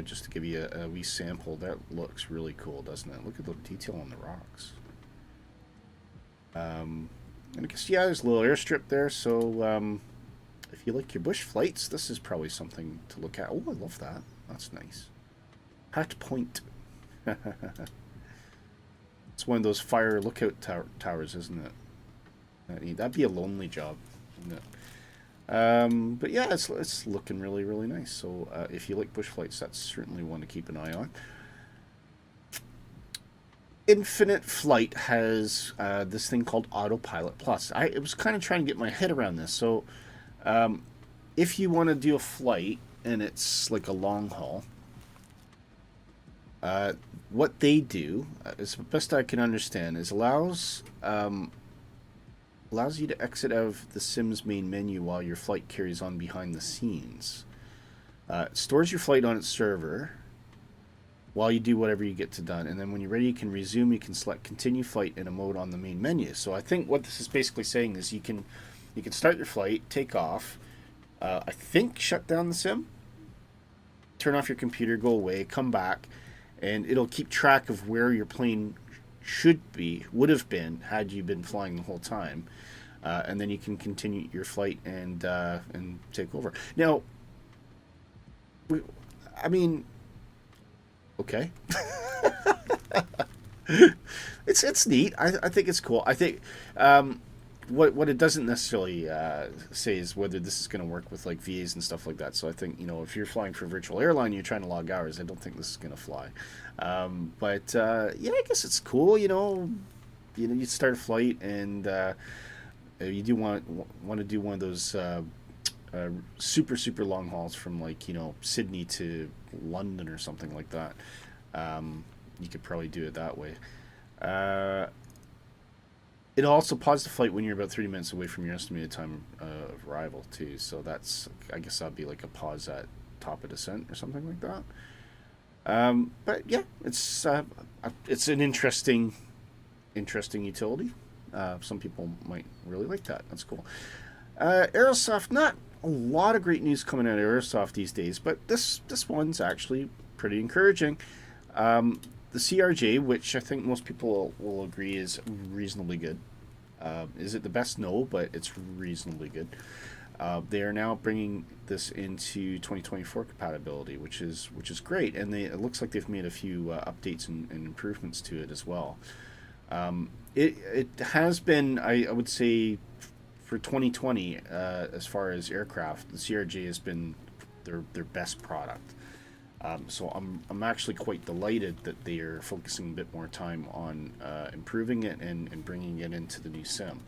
Just to give you a wee sample, that looks really cool, doesn't it? Look at the detail on the rocks. And I guess, yeah, there's a little airstrip there, so if you like your bush flights, this is probably something to look at. Oh, I love that. That's nice. Hat Point. It's one of those fire lookout towers, isn't it? That'd be a lonely job, wouldn't it? But yeah, it's looking really, really nice. So if you like bush flights, that's certainly one to keep an eye on. Infinite Flight has this thing called Autopilot Plus. I was kind of trying to get my head around this. So if you want to do a flight and it's like a long haul, what they do, as best I can understand, is allows you to exit out of the Sim's main menu while your flight carries on behind the scenes. It stores your flight on its server while you do whatever you get to done, and then when you're ready you can resume. You can select continue flight in a mode on the main menu. So I think what this is basically saying is you can start your flight, take off, I think shut down the Sim, turn off your computer, go away, come back, and it'll keep track of where your plane would have been had you been flying the whole time, and then you can continue your flight and take over. Now, I mean, okay, it's neat. I think it's cool. I think what it doesn't necessarily say is whether this is going to work with like VAs and stuff like that. So I think, if you're flying for a virtual airline, you're trying to log hours, I don't think this is going to fly. But yeah, I guess it's cool. You start a flight and you do want to do one of those super long hauls from like Sydney to London or something like that. You could probably do it that way. It'll also pause the flight when you're about 30 minutes away from your estimated time of arrival too. So I guess that'd be like a pause at top of descent or something like that. But yeah, it's an interesting utility. Some people might really like that. That's cool. Aerosoft, not a lot of great news coming out of Aerosoft these days, but this one's actually pretty encouraging. The CRJ, which I think most people will agree is reasonably good. Is it the best? No, but it's reasonably good. They are now bringing this into 2024 compatibility, which is great, and it looks like they've made a few updates and improvements to it as well. It has been, I would say, for 2020, as far as aircraft, the CRJ has been their best product. So I'm actually quite delighted that they are focusing a bit more time on improving it and bringing it into the new sim.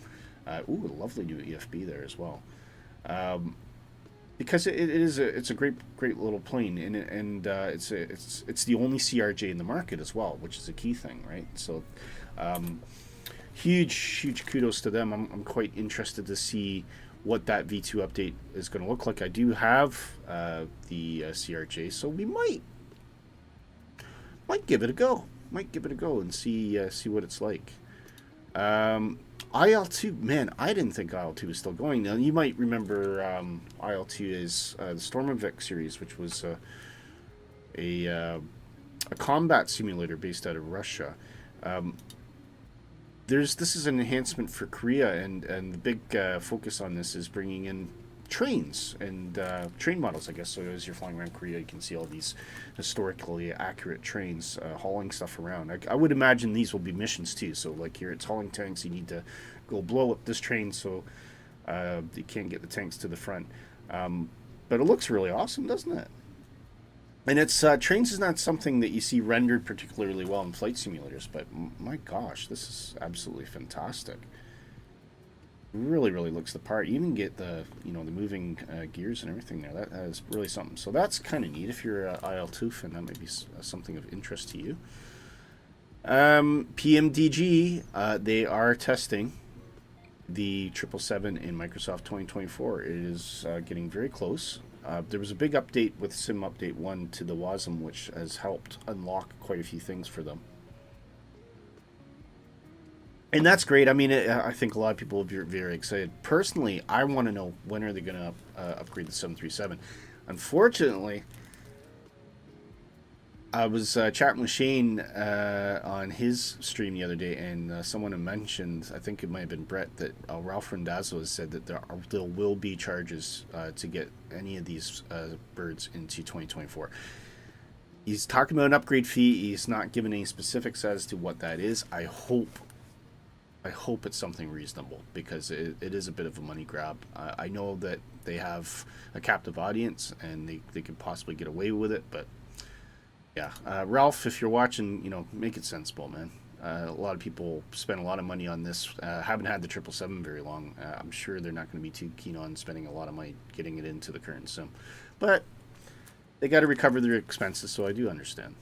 Ooh, a lovely new EFB there as well. Because it's a great little plane, and it's the only CRJ in the market as well, which is a key thing, right? So huge kudos to them. I'm quite interested to see what that V2 update is going to look like. I do have the CRJ, so we might give it a go. Might give it a go and see what it's like. IL-2, man, I didn't think IL-2 was still going. Now, you might remember IL-2 is the Stormovic series, which was a combat simulator based out of Russia. This is an enhancement for Korea, and the big focus on this is bringing in trains and train models, I guess. So as you're flying around Korea, you can see all these historically accurate trains hauling stuff around. I would imagine these will be missions too. So like here, it's hauling tanks. You need to go blow up this train so you can't get the tanks to the front. But it looks really awesome, doesn't it? And it's trains is not something that you see rendered particularly well in flight simulators, but my gosh, this is absolutely fantastic. Really, really looks the part. You even get the, the moving gears and everything there. That is really something. So that's kind of neat. If you're an IL-2 fan, that might be something of interest to you. PMDG, they are testing the 777 in Microsoft 2024. It is getting very close. There was a big update with Sim Update 1 to the WASM, which has helped unlock quite a few things for them. And that's great. I mean, I think a lot of people will be very excited. Personally, I want to know when are they going to upgrade the 737. Unfortunately, I was chatting with Shane on his stream the other day, and someone had mentioned, I think it might have been Brett, that Ralph Randazzo has said that there will be charges to get any of these birds into 2024. He's talking about an upgrade fee. He's not giving any specifics as to what that is. I hope it's something reasonable, because it is a bit of a money grab. I know that they have a captive audience and they could possibly get away with it, but yeah, Ralph, if you're watching, make it sensible, man. A lot of people spend a lot of money on this. Haven't had the 777 very long. I'm sure they're not going to be too keen on spending a lot of money getting it into the current sim, but they got to recover their expenses, so I do understand.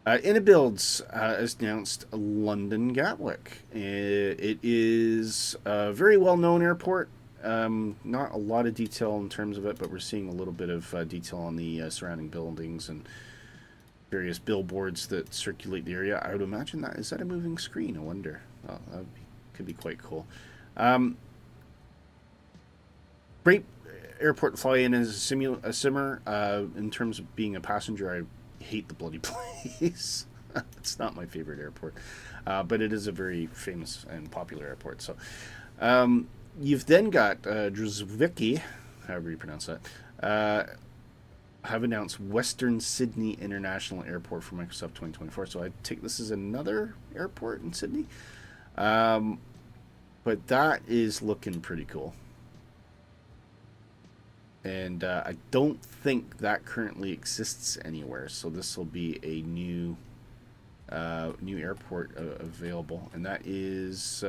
Inabuilds has announced London Gatwick. It is a very well-known airport. Not a lot of detail in terms of it, but we're seeing a little bit of detail on the surrounding buildings and various billboards that circulate the area. I would imagine that is that a moving screen? I wonder. Oh, that could be quite cool. Great airport to fly in as a simmer. In terms of being a passenger, I hate the bloody place. It's not my favorite airport, but it is a very famous and popular airport. So you've then got Drzwicki, however you pronounce that, have announced Western Sydney International Airport for Microsoft 2024. So I take this as another airport in Sydney, but that is looking pretty cool. And I don't think that currently exists anywhere, so this will be a new airport available, and that is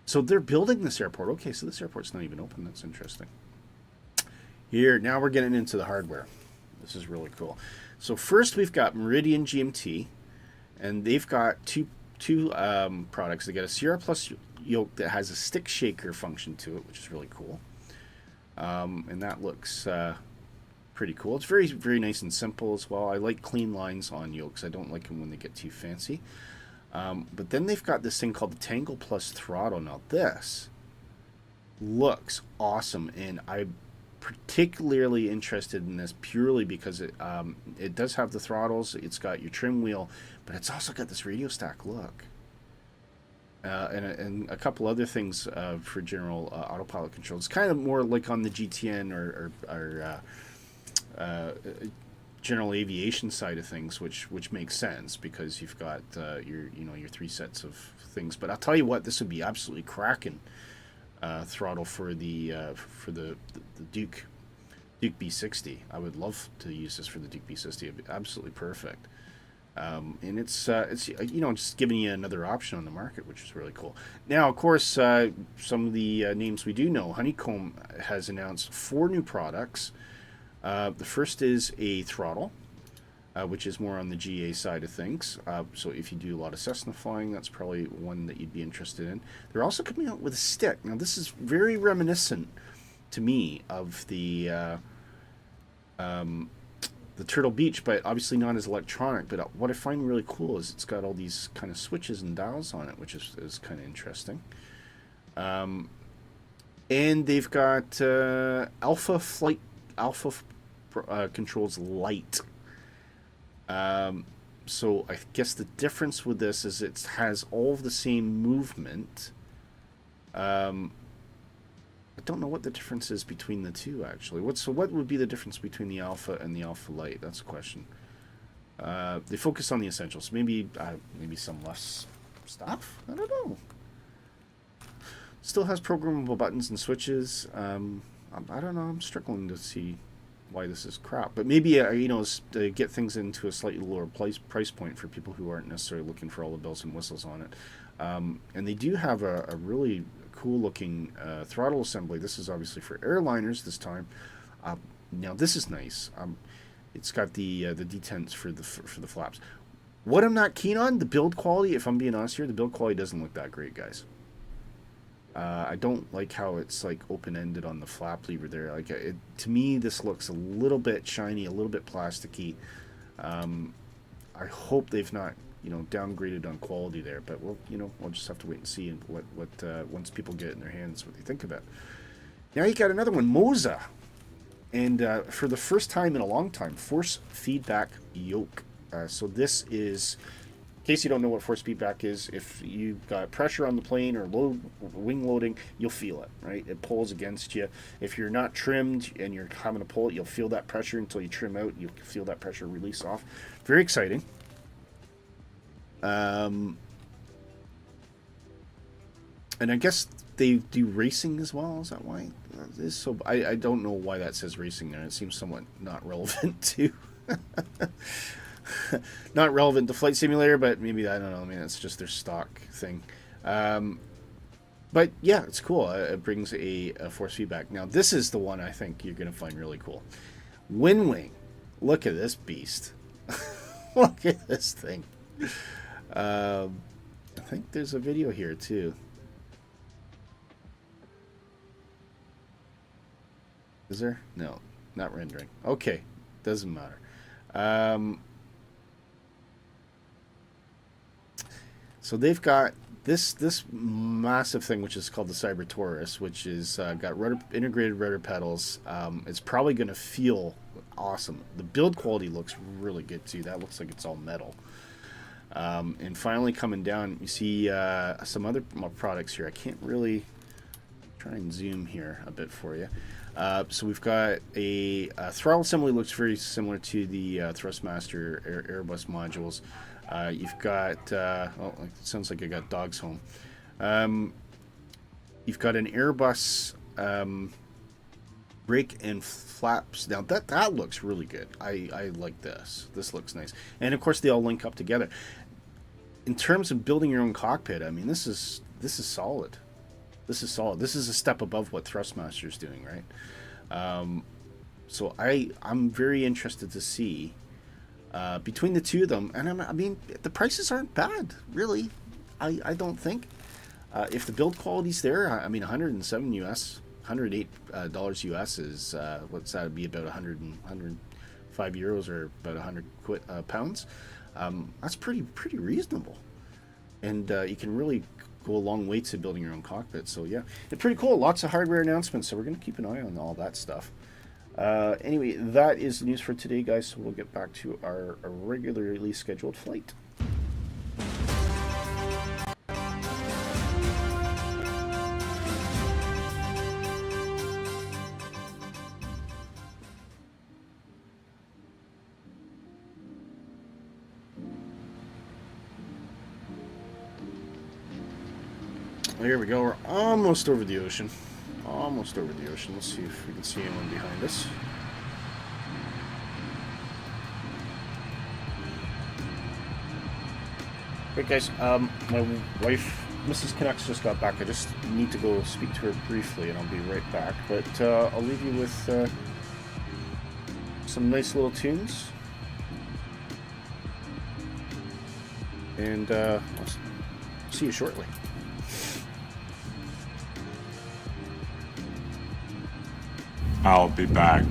so they're building this airport. Okay, so this airport's not even open. That's interesting. Here, now we're getting into the hardware. This is really cool. So first we've got Meridian GMT, and they've got two products. They got a Sierra Plus yoke that has a stick shaker function to it, which is really cool. And that looks pretty cool. It's very, very nice and simple as well. I like clean lines on yokes. I don't like them when they get too fancy. But then they've got this thing called the Tangle Plus throttle. Now this looks awesome, and I'm particularly interested in this purely because it does have the throttles. It's got your trim wheel, but it's also got this radio stack look, and a couple other things for general autopilot control. It's kind of more like on the GTN or general aviation side of things, which makes sense because you've got your three sets of things. But I'll tell you what, this would be absolutely cracking throttle for the Duke B60. I would love to use this for the Duke B60. It'd be absolutely perfect. And it's just giving you another option on the market, which is really cool. Now, of course, some of the names we do know. Honeycomb has announced 4 new products. The first is a throttle, which is more on the GA side of things. So if you do a lot of Cessna flying, that's probably one that you'd be interested in. They're also coming out with a stick. Now, this is very reminiscent to me of the Turtle Beach, but obviously not as electronic. But what I find really cool is it's got all these kind of switches and dials on it, which is kind of interesting. And they've got Alpha Controls Lite. So I guess the difference with this is it has all of the same movement. I don't know what the difference is between the two, actually. What would be the difference between the Alpha and the Alpha Lite? That's a question. They focus on the essentials. Maybe some less stuff? I don't know. Still has programmable buttons and switches. I don't know. I'm struggling to see why this is crap. But maybe, you know, to get things into a slightly lower price point for people who aren't necessarily looking for all the bells and whistles on it. And they do have a really cool looking throttle assembly. This is obviously for airliners this time. Now this is nice. It's got the detents for the flaps. What I'm not keen on, the build quality. If I'm being honest here, the build quality doesn't look that great, guys. I don't like how it's like open-ended on the flap lever there. Like to me, this looks a little bit shiny, a little bit plasticky. I hope they've not, you know, downgraded on quality there. But we'll just have to wait and see what once people get it in their hands, what they think of it. Now you got another one, Moza, and for the first time in a long time, force feedback yoke. So this is, in case you don't know what force feedback is, if you've got pressure on the plane or wing loading, you'll feel it, right? It pulls against you. If you're not trimmed and you're having to pull it, you'll feel that pressure until you trim out. You'll feel that pressure release off. Very exciting. And I guess they do racing as well. Is that why? So I don't know why that says racing there. It seems somewhat not relevant to not relevant to Flight Simulator, but maybe, I don't know. I mean, it's just their stock thing. But yeah, it's cool. It brings a force feedback. Now this is the one I think you're going to find really cool. Wing. Look at this beast. Look at this thing. I think there's a video here too. Is there? No, not rendering. Okay, doesn't matter. So they've got this massive thing, which is called the Cyber Taurus, which is got integrated rudder pedals. It's probably going to feel awesome. The build quality looks really good too. That looks like it's all metal. And finally coming down, you see some other products here. I can't really try and zoom here a bit for you. So we've got a throttle assembly, looks very similar to the Thrustmaster Airbus modules. You've got, oh, it sounds like I got dogs home. You've got an Airbus brake and flaps. Now that looks really good. I like this. This looks nice. And of course they all link up together. In terms of building your own cockpit, I mean, this is solid. This is solid. This is a step above what Thrustmaster is doing, right? So I'm very interested to see between the two of them. And I mean, the prices aren't bad, really. I don't think. If the build quality's there, I mean, $107 US, $108 US is what's that be about 105 euros or about 100 pounds. That's pretty reasonable, and you can really go a long way to building your own cockpit. So yeah, it's pretty cool. Lots of hardware announcements, so we're going to keep an eye on all that stuff. Anyway, that is the news for today, guys, so we'll get back to our regularly scheduled flight. Here we go. We're almost over the ocean. Almost over the ocean. Let's see if we can see anyone behind us. Right, guys. My wife, Mrs. Canuck, just got back. I just need to go speak to her briefly, and I'll be right back. But I'll leave you with some nice little tunes. And I'll see you shortly. I'll be back.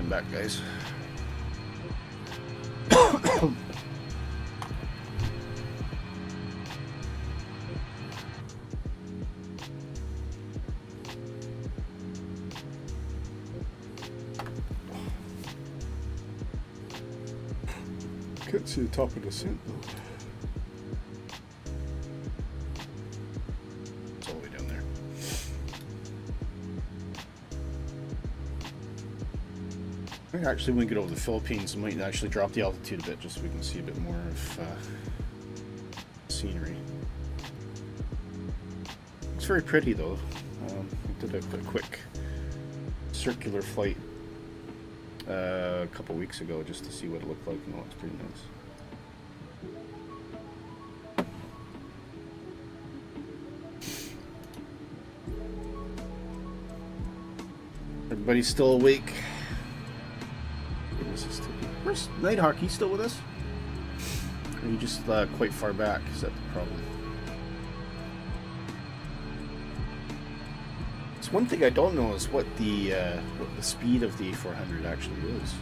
I'm back, guys. Can't see the top of the scent though. It's all the way down there. I think actually when we get over the Philippines, we might actually drop the altitude a bit just so we can see a bit more of scenery. It's very pretty though. We did a quick circular flight a couple weeks ago just to see what it looked like, and it looks pretty nice. Everybody's still awake. Where's Nighthawk? He's still with us? Or are you just quite far back? Is that the problem? It's one thing I don't know is what the speed of the A400 actually is.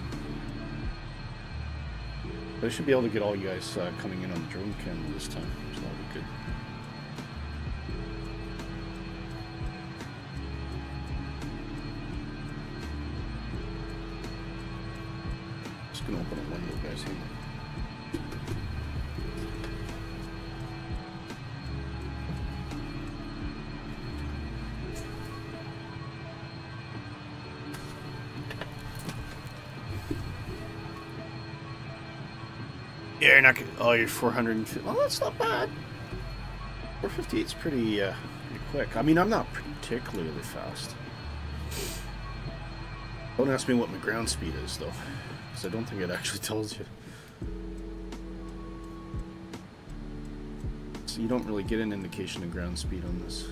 But I should be able to get all you guys coming in on the drone camera this time, so that'll be good. Just gonna open up one window, guys. Hang on. Yeah, you're not gonna, oh, you're 450. Well, that's not bad. 458 is pretty quick. I mean, I'm not particularly fast. Don't ask me what my ground speed is, though, because I don't think it actually tells you. So you don't really get an indication of ground speed on this.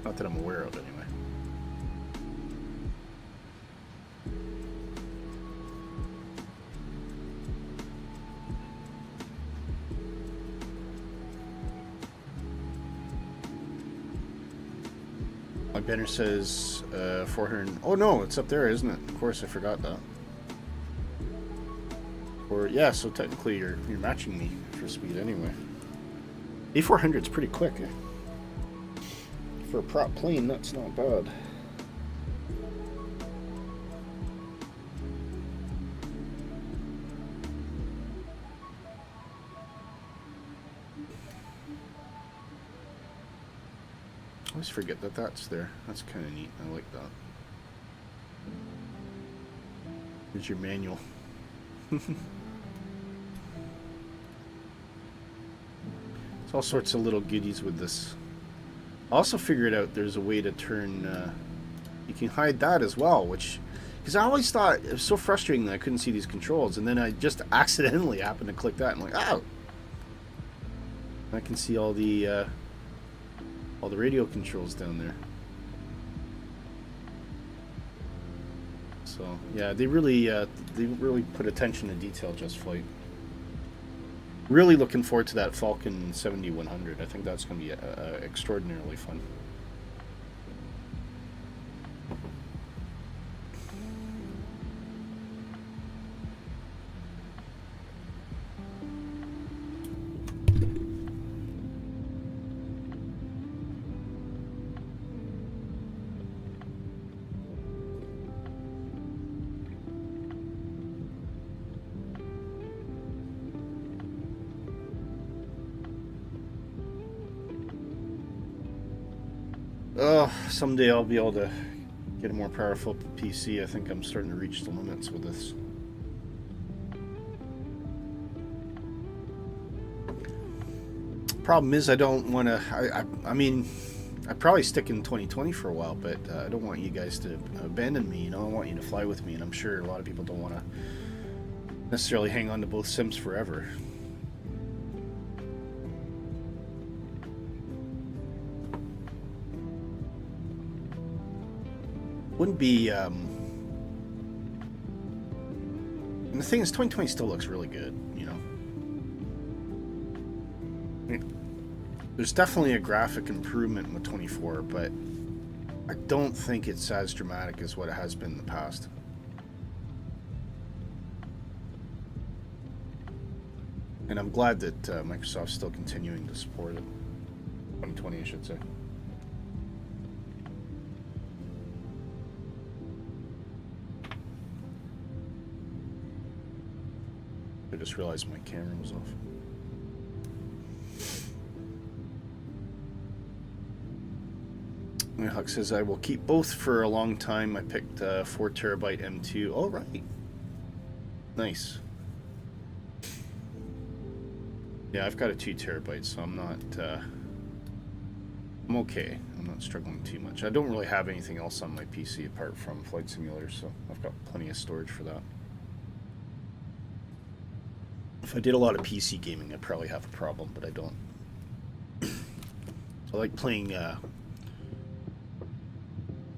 Not that I'm aware of, anyway. My banner says 400. Oh no, it's up there, isn't it? Of course, I forgot that. Or yeah, so technically you're matching me for speed anyway. A400's pretty quick. Eh? For a prop plane, that's not bad. I always forget that that's there. That's kind of neat. I like that. Here's your manual. There's all sorts of little goodies with this. I also figured out there's a way to turn... you can hide that as well, which... Because I always thought it was so frustrating that I couldn't see these controls, and then I just accidentally happened to click that, and I'm like, oh! I can see all the radio controls down there. So yeah, they really put attention to detail just flight. Really looking forward to that Falcon 70-100. I think that's going to be extraordinarily fun. Oh, someday I'll be able to get a more powerful PC. I think I'm starting to reach the limits with this. Problem is I don't want to... I mean, I'd probably stick in 2020 for a while, but I don't want you guys to abandon me. You know, I want you to fly with me, and I'm sure a lot of people don't want to necessarily hang on to both sims forever. Wouldn't be, and the thing is, 2020 still looks really good, you know. I mean, there's definitely a graphic improvement with 24, but I don't think it's as dramatic as what it has been in the past. And I'm glad that Microsoft's still continuing to support it. 2020, I should say. I just realized my camera was off. Nighthawk says, I will keep both for a long time. I picked 4TB M2. Oh, right. Nice. Yeah, I've got a 2TB, so I'm not... I'm okay. I'm not struggling too much. I don't really have anything else on my PC apart from Flight Simulator, so I've got plenty of storage for that. If I did a lot of PC gaming, I'd probably have a problem, but I don't. I like playing... the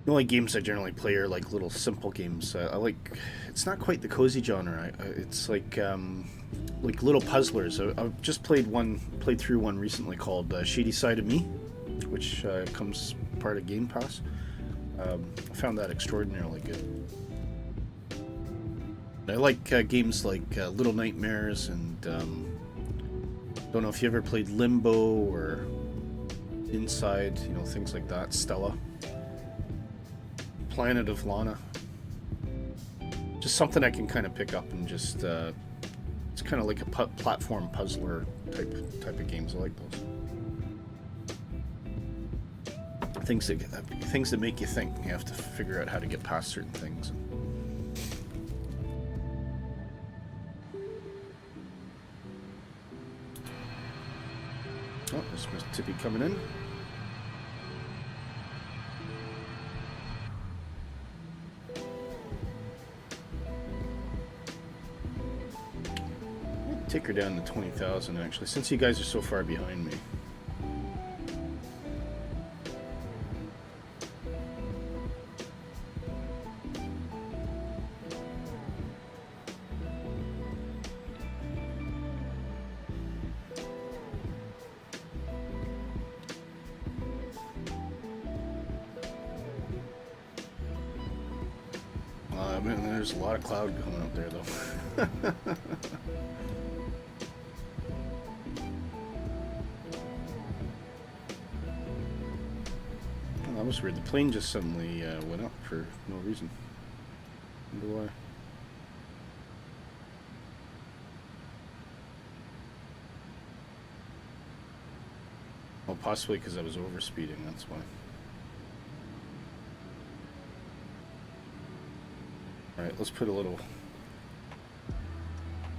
only games I generally play are like little simple games. I like... It's not quite the cozy genre. It's like little puzzlers. I've just played through one recently called Shady Side of Me, which comes part of Game Pass. I found that extraordinarily good. I like games like Little Nightmares and don't know if you ever played Limbo or Inside, you know, things like that. Stella, Planet of Lana. Just something I can kind of pick up and just it's kind of like a platform puzzler type of games. I like those. Things that make you think. You have to figure out how to get past certain things. Oh, there's Mr. Tippy coming in. Take her down to 20,000 actually, since you guys are so far behind me. There's a lot of cloud coming up there, though. Oh, that was weird. The plane just suddenly went up for no reason. Wonder why. Well, possibly because I was overspeeding, that's why. Alright, let's put a little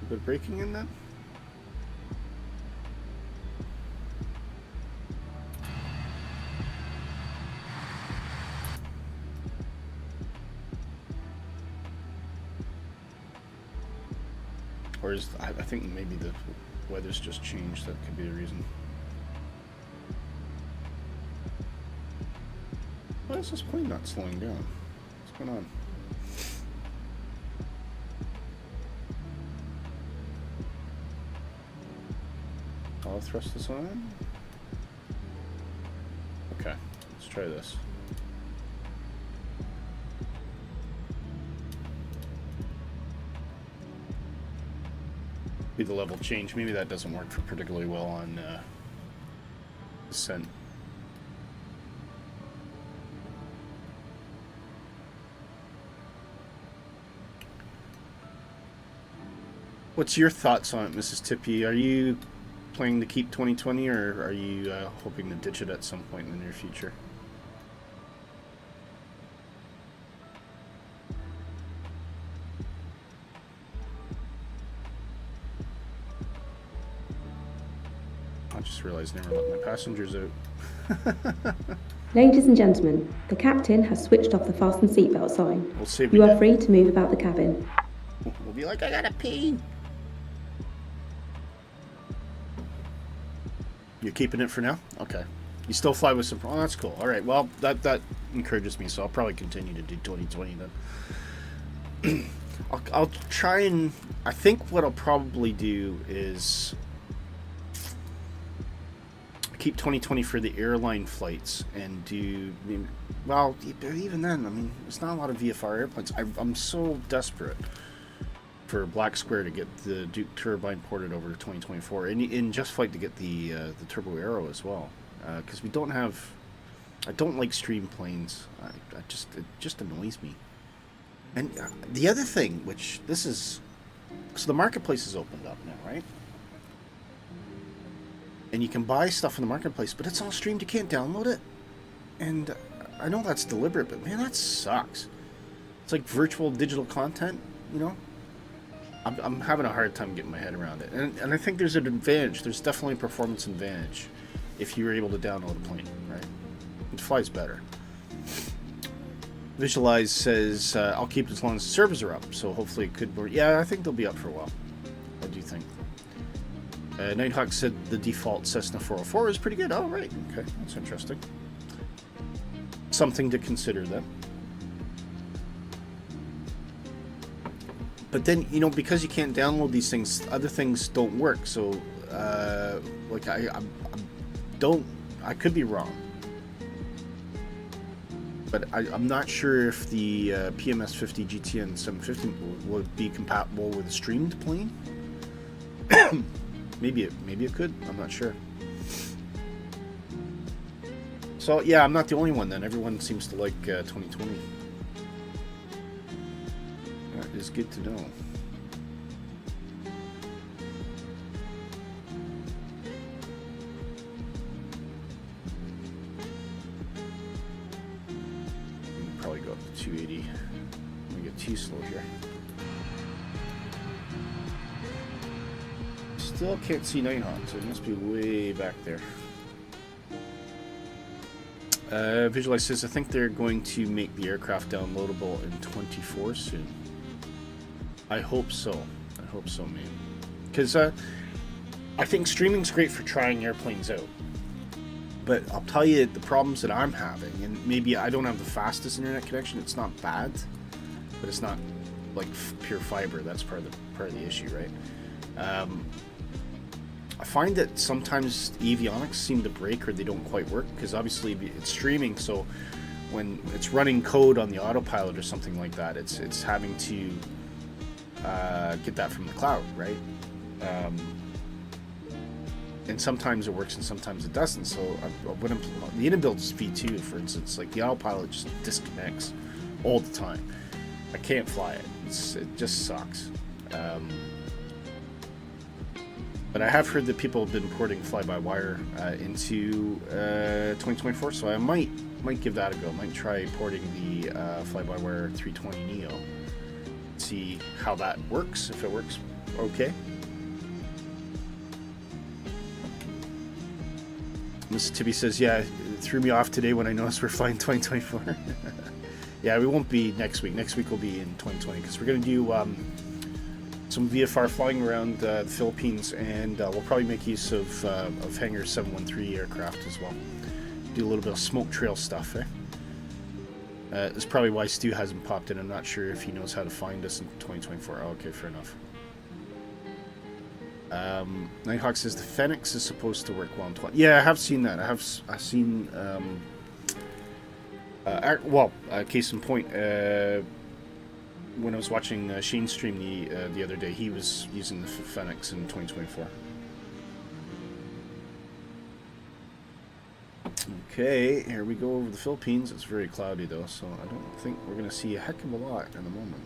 bit of braking in then. Or is, I think maybe the weather's just changed, that could be the reason. Why is this plane not slowing down? What's going on? I'll thrust this on. Okay, let's try this. Be the level change. Maybe that doesn't work particularly well on descent. What's your thoughts on it, Mrs. Tippy? Are you planning to keep 2020, or are you hoping to ditch it at some point in the near future? I just realized I never let my passengers out. Ladies and gentlemen, the captain has switched off the fasten seatbelt sign. We'll see if You we are get- free to move about the cabin. We'll be like, I gotta pee. You're keeping it for now? Okay. You still fly with some... Oh, that's cool. All right. Well, that encourages me, so I'll probably continue to do 2020 then. I'll try and... I think what I'll probably do is keep 2020 for the airline flights and do... Well, even then, I mean, there's not a lot of VFR airplanes. I'm so desperate for Black Square to get the Duke turbine ported over to 2024, and in Just Flight to get the Turbo Arrow as well, because we don't have. I don't like stream planes. It just annoys me. And the other thing, which this is, so the marketplace is opened up now, right? And you can buy stuff in the marketplace, but it's all streamed. You can't download it. And I know that's deliberate, but man, that sucks. It's like virtual digital content, you know? I'm having a hard time getting my head around it. And I think there's an advantage. There's definitely a performance advantage if you're able to download a plane, right? It flies better. Visualize says, I'll keep it as long as the servers are up, so hopefully it could work. Yeah, I think they'll be up for a while. I do think. Nighthawk said the default Cessna 404 is pretty good. Oh, right. Okay, that's interesting. Something to consider then. But then, you know, because you can't download these things, other things don't work. So, like, I could be wrong. But I'm not sure if the PMS50 GTN 750 would be compatible with a streamed plane. maybe it could. I'm not sure. So yeah, I'm not the only one then. Everyone seems to like 2020. That is good to know. Probably go up to 280. I'm gonna get too slow here. Still can't see Nighthawk, so it must be way back there. Visualize says, I think they're going to make the aircraft downloadable in 24 soon. I hope so. I hope so, man. Because I think streaming's great for trying airplanes out. But I'll tell you the problems that I'm having, and maybe I don't have the fastest internet connection. It's not bad, but it's not like pure fiber. That's part of the issue, right? I find that sometimes avionics seem to break or they don't quite work because obviously it's streaming. So when it's running code on the autopilot or something like that, it's having to get that from the cloud, right? And sometimes it works and sometimes it doesn't. So when the in-built V2, for instance, like the autopilot just disconnects all the time. I can't fly it. It just sucks. But I have heard that people have been porting fly-by-wire into 2024, so I might give that a go. I might try porting the fly-by-wire 320 Neo. See how that works, if it works okay. Mr. Tibby says, yeah, it threw me off today when I noticed we're flying 2024. Yeah, we won't be next week. Next week will be in 2020 because we're going to do some VFR flying around the Philippines, and we'll probably make use of Hangar 713 aircraft as well. Do a little bit of smoke trail stuff, eh? That's probably why Stu hasn't popped in. I'm not sure if he knows how to find us in 2024. Oh, okay, fair enough. Nighthawk says the Phoenix is supposed to work well in 20. Yeah, I have seen that. I've seen. Case in point. When I was watching Shane stream the other day, he was using the Phoenix in 2024. Okay, here we go over the Philippines. It's very cloudy though, so I don't think we're going to see a heck of a lot in the moment.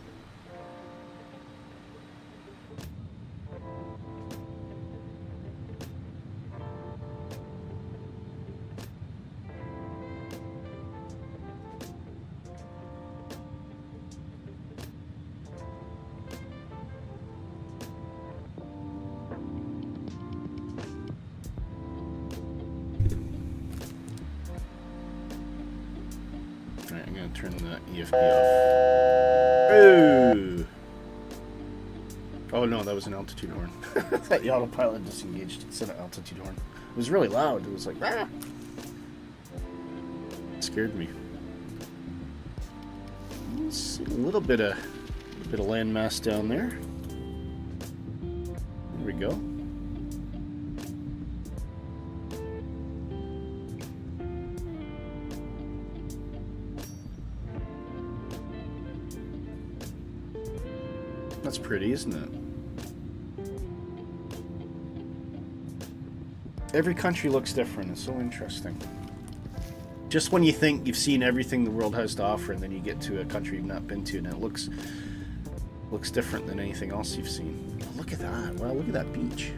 Turn the EFB off. Ooh. Oh no, that was an altitude horn. I thought the autopilot disengaged instead of altitude horn. It was really loud. It was like, ah! It scared me. Let's see, a little bit of landmass down there. There we go. That's pretty, isn't it? Every country looks different. It's so interesting. Just when you think you've seen everything the world has to offer, and then you get to a country you've not been to, and it looks different than anything else you've seen. Oh, look at that. Wow, look at that beach.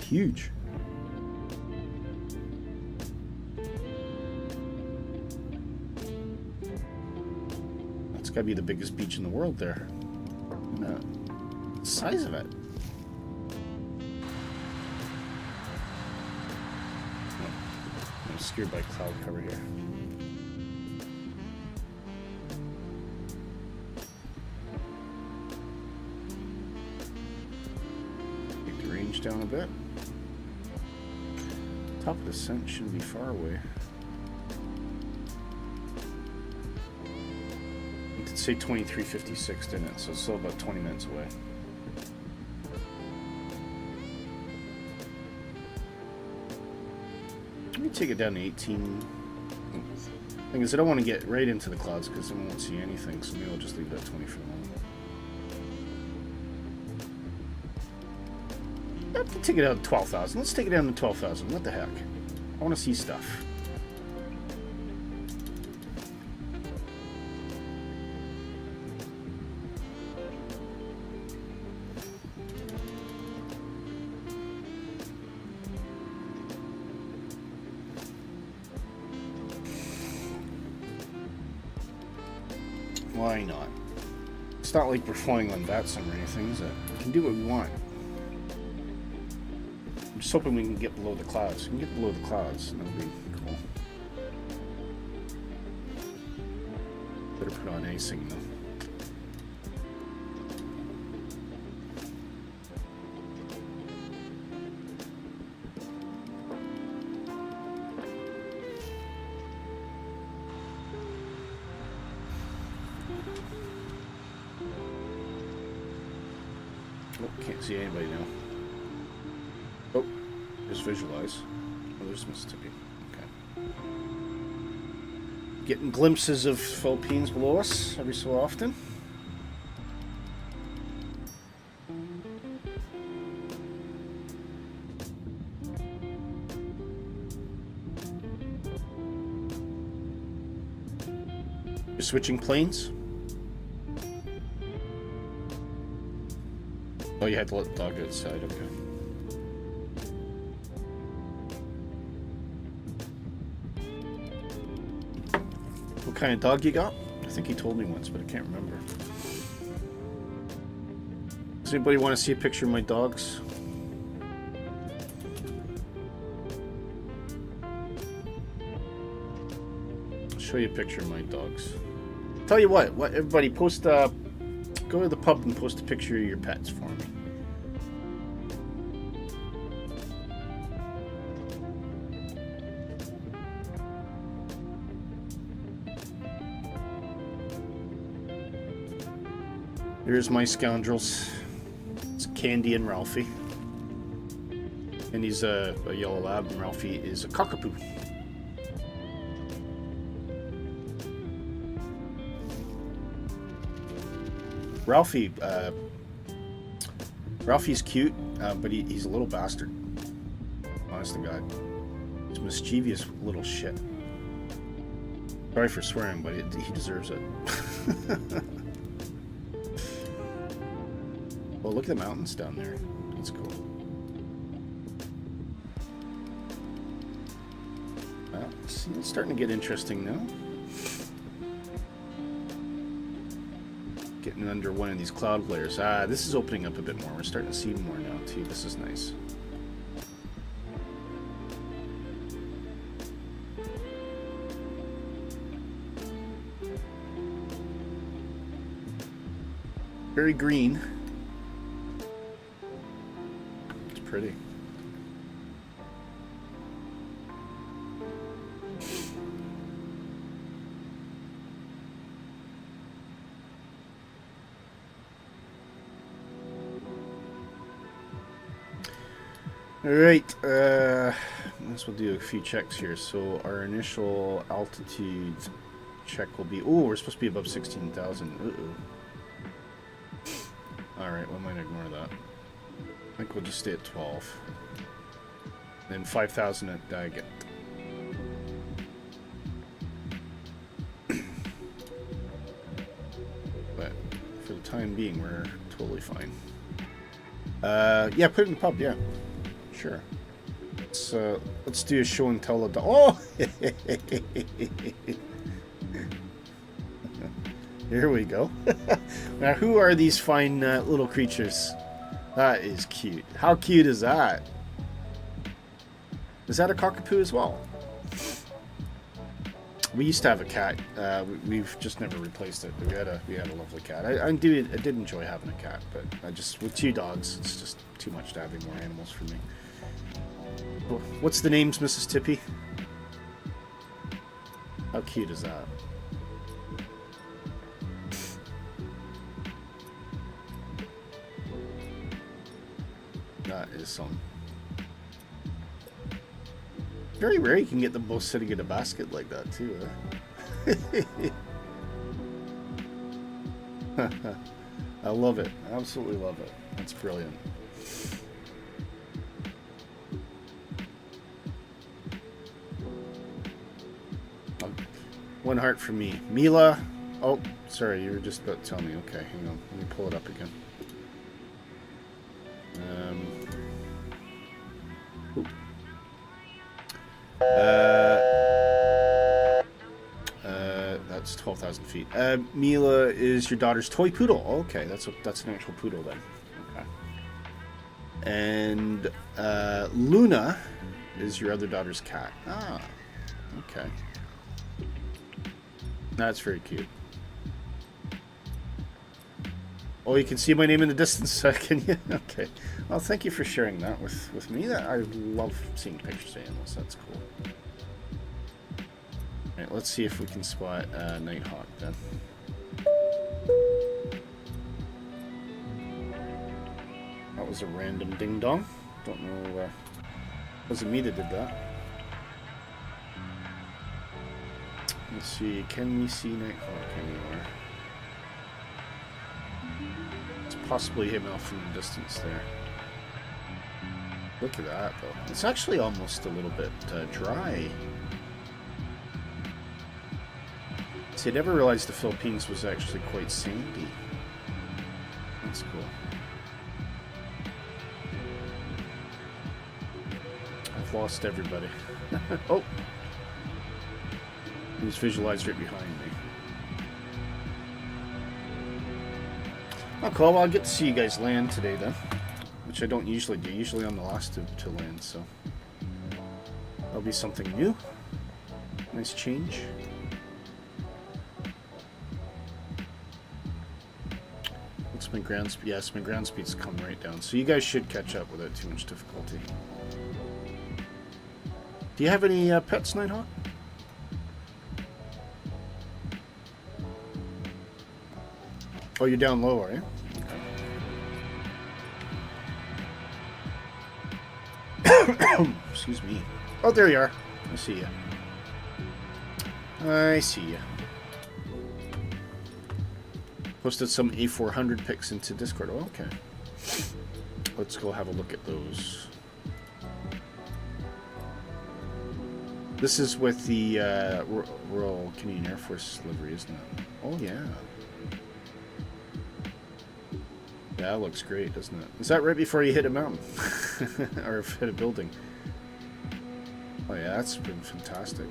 Huge. That's gotta be the biggest beach in the world there. Look at the size of it. I'm scared by cloud cover here. Take the range down a bit. Top of the descent shouldn't be far away. It did say 23:56, didn't it? So it's still about 20 minutes away. Let me take it down to 18. Thing is, I don't want to get right into the clouds because then we won't see anything, so maybe I'll just leave it at 20 for now. I have to take it out to 12,000. Let's take it down to 12,000. What the heck? I want to see stuff. Why not? It's not like we're flying on VATSIM or anything, is it? We can do what we want. I'm just hoping we can get below the clouds. We can get below the clouds, and that'll be cool. Better put on icing though. Oh, can't see anybody now. Oh, just visualize. Oh, there's Mississippi. Okay. Getting glimpses of Philippines below us every so often. You're switching planes? Oh, you had to let the dog outside, okay. What kind of dog you got? I think he told me once, but I can't remember. Does anybody want to see a picture of my dogs? I'll show you a picture of my dogs. Tell you what everybody post go to the pub and post a picture of your pets for me. Here's my scoundrels. It's Candy and Ralphie. And he's a yellow lab, and Ralphie is a cockapoo. Ralphie's cute, but he's a little bastard. Honest to God. He's a mischievous little shit. Sorry for swearing, but he deserves it. Well, look at the mountains down there. That's cool. Well, see, it's starting to get interesting now. Getting under one of these cloud layers. This is opening up a bit more. We're starting to see more now too. This is nice. Very green. It's pretty. Alright, let's we'll do a few checks here. So our initial altitude check will be, oh, we're supposed to be above 16,000. Uh-oh. Alright, we might ignore that. I think we'll just stay at 12. Then 5,000 at Daggett. But for the time being, we're totally fine. Yeah, put it in the pub, yeah. Sure. Let's do a show and tell. Oh! Here we go. Now, who are these fine little creatures? That is cute. How cute is that? Is that a cockapoo as well? We used to have a cat. We've just never replaced it. But we had a lovely cat. I did enjoy having a cat, but I just with 2 dogs, it's just too much to having more animals for me. What's the names, Mrs. Tippy? How cute is that? That is some. Very rare you can get them both sitting in a basket like that too. I love it. Absolutely love it. That's brilliant. One heart for me. Mila. Oh, sorry, you were just about to tell me. Okay, hang on. Let me pull it up again. That's 12,000 feet. Mila is your daughter's toy poodle. Oh, okay, that's an actual poodle then. Okay. And Luna is your other daughter's cat. Ah, okay. That's very cute. Oh, you can see my name in the distance, can you? Okay. Well, thank you for sharing that with me. I love seeing pictures of animals. That's cool. Alright, let's see if we can spot Nighthawk then. That was a random ding-dong. Don't know, wasn't me that did that. Let's see, can we see Nighthawk anywhere? It's possibly him off in the distance there. Look at that, though. It's actually almost a little bit dry. See, I never realized the Philippines was actually quite sandy. That's cool. I've lost everybody. Oh! He's visualized right behind me. Oh, cool. Well, I'll get to see you guys land today then. Which I don't usually do. Usually I'm the last to land, so... That'll be something new. Nice change. What's my ground speed? Yes, my ground speed's come right down. So you guys should catch up without too much difficulty. Do you have any pets, Nighthawk? Oh, you're down low, are you? Okay. Excuse me. Oh, there you are. I see you. I see you. Posted some A400 pics into Discord. Oh, okay. Let's go have a look at those. This is with the Royal Canadian Air Force livery, isn't it? Oh, yeah. Yeah, that looks great, doesn't it? Is that right before you hit a mountain? Or hit a building? Oh yeah, that's been fantastic.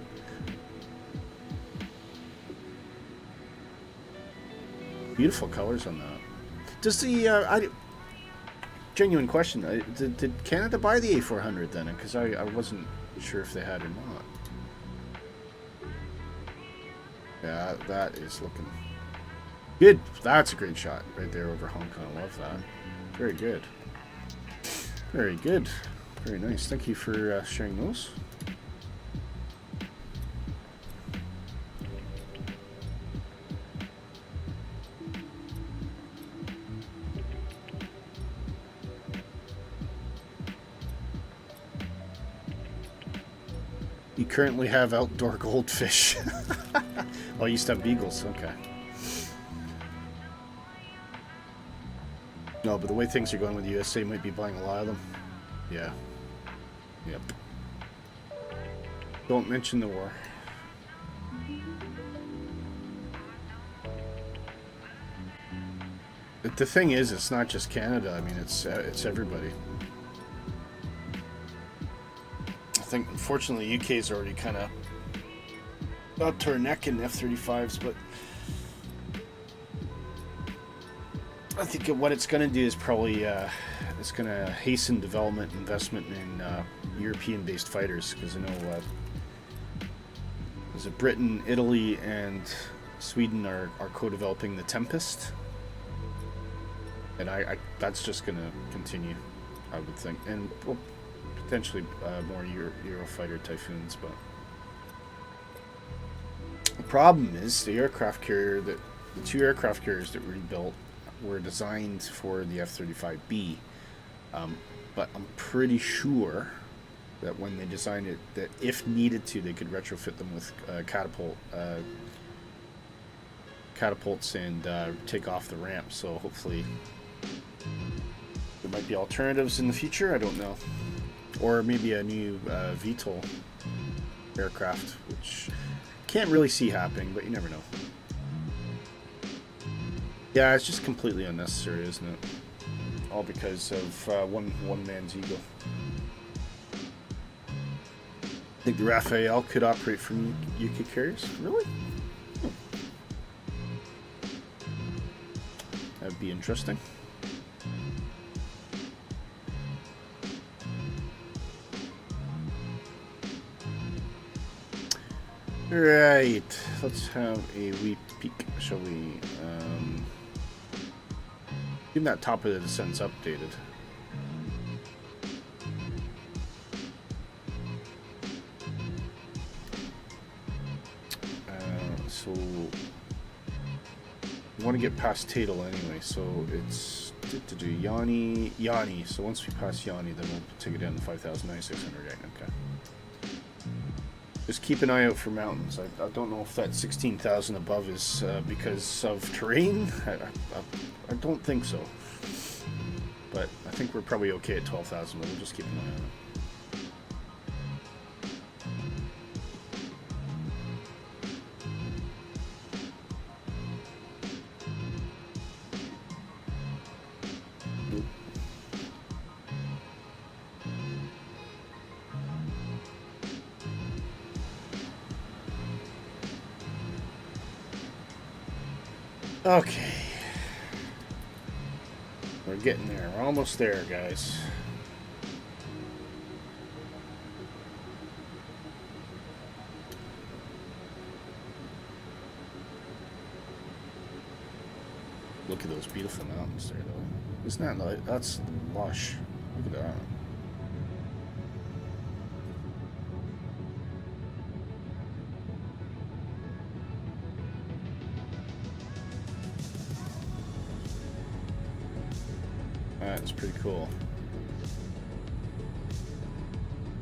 Beautiful colors on that. Does the, genuine question, did Canada buy the A400 then? Because I wasn't sure if they had or not. Yeah, that is looking... good. That's a great shot right there over Hong Kong. I love that. Very good. Very good. Very nice. Thank you for sharing those. You currently have outdoor goldfish. Oh, you used to have beagles. Okay. No, but the way things are going with the USA, might be buying a lot of them. Yeah. Yep. Don't mention the war. But the thing is, it's not just Canada. I mean, it's everybody. I think, unfortunately, UK's already kind of up to her neck in F-35s, but I think what it's going to do is probably it's going to hasten development investment in European-based fighters, because I know is it Britain, Italy, and Sweden are co-developing the Tempest, and I that's just going to continue, I would think, and well, potentially more Eurofighter Typhoons. But the problem is the aircraft carrier the two aircraft carriers that were built were designed for the F-35B, but I'm pretty sure that when they designed it, that if needed to, they could retrofit them with catapults and take off the ramp. So hopefully there might be alternatives in the future. I don't know, or maybe a new VTOL aircraft, which can't really see happening, but you never know. Yeah, it's just completely unnecessary, isn't it? All because of one man's ego. I think the Raphael could operate from UK carriers. Really? That'd be interesting. Right, let's have a wee peek, shall we? Even that top of the descent's updated. So we want to get past Tatel anyway, so it's Yanni. So once we pass Yanni, then we'll take it down to 5,900. Okay. Just keep an eye out for mountains. I don't know if that 16,000 above is because of terrain. I don't think so. But I think we're probably okay at 12,000, but we'll just keep an eye on it. Okay. We're getting there. We're almost there, guys. Look at those beautiful mountains there, though. Isn't that that's lush? Look at that. That's pretty cool.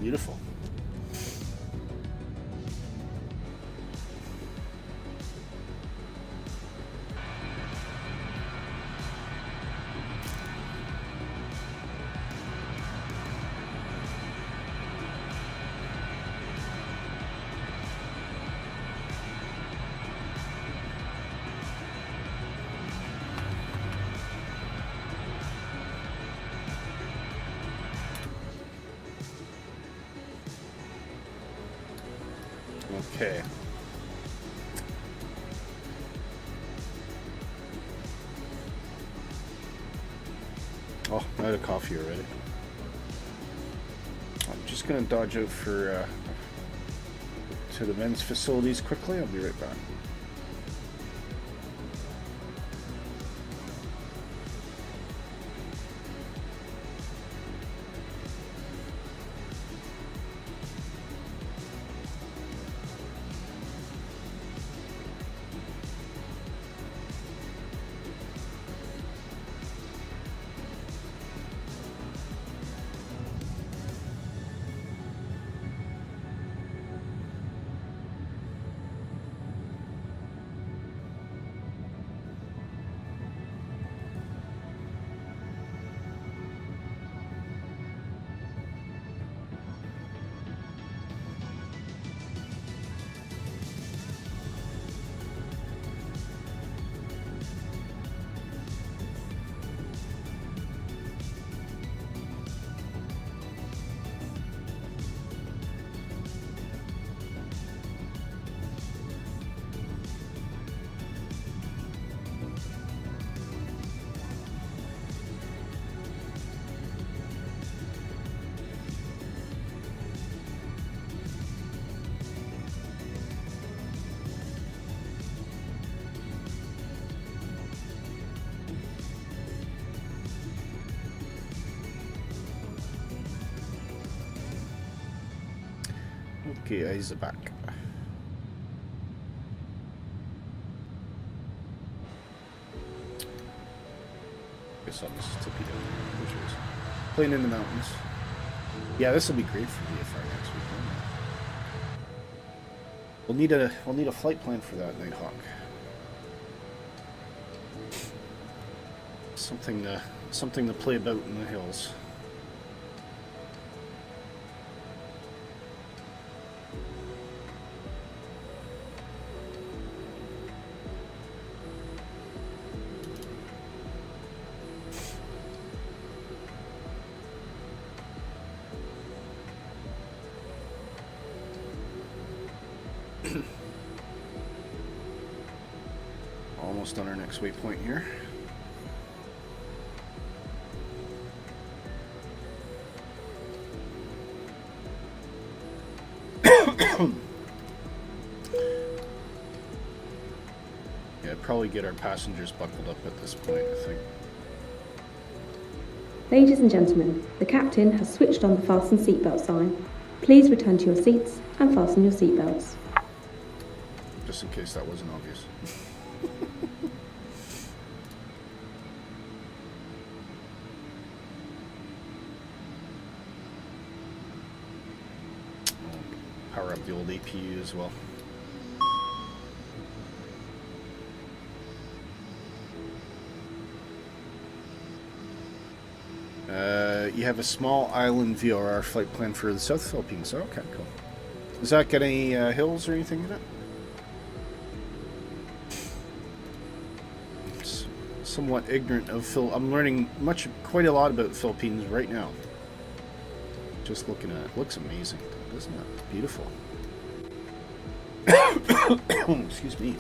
Beautiful. Okay. Oh, I had a coffee already. I'm just gonna dodge out for to the men's facilities quickly. I'll be right back. Okay, eyes are back. Guess I'll just tip you down there. Which is playing in the mountains. Yeah, this will be great for VFR next week. We'll need a flight plan for that, Nighthawk. Something to play about in the hills. Almost on our next waypoint here. Yeah, probably get our passengers buckled up at this point, I think. Ladies and gentlemen, the captain has switched on the fasten seatbelt sign. Please return to your seats and fasten your seatbelts. Just in case that wasn't obvious. Power up the old APU as well. You have a small island VOR flight plan for the South Philippines. Oh, okay, cool. Does that get any hills or anything in it? It's somewhat ignorant of I'm learning quite a lot about the Philippines right now. Just looking at it. Looks amazing, doesn't it? Beautiful. Excuse me.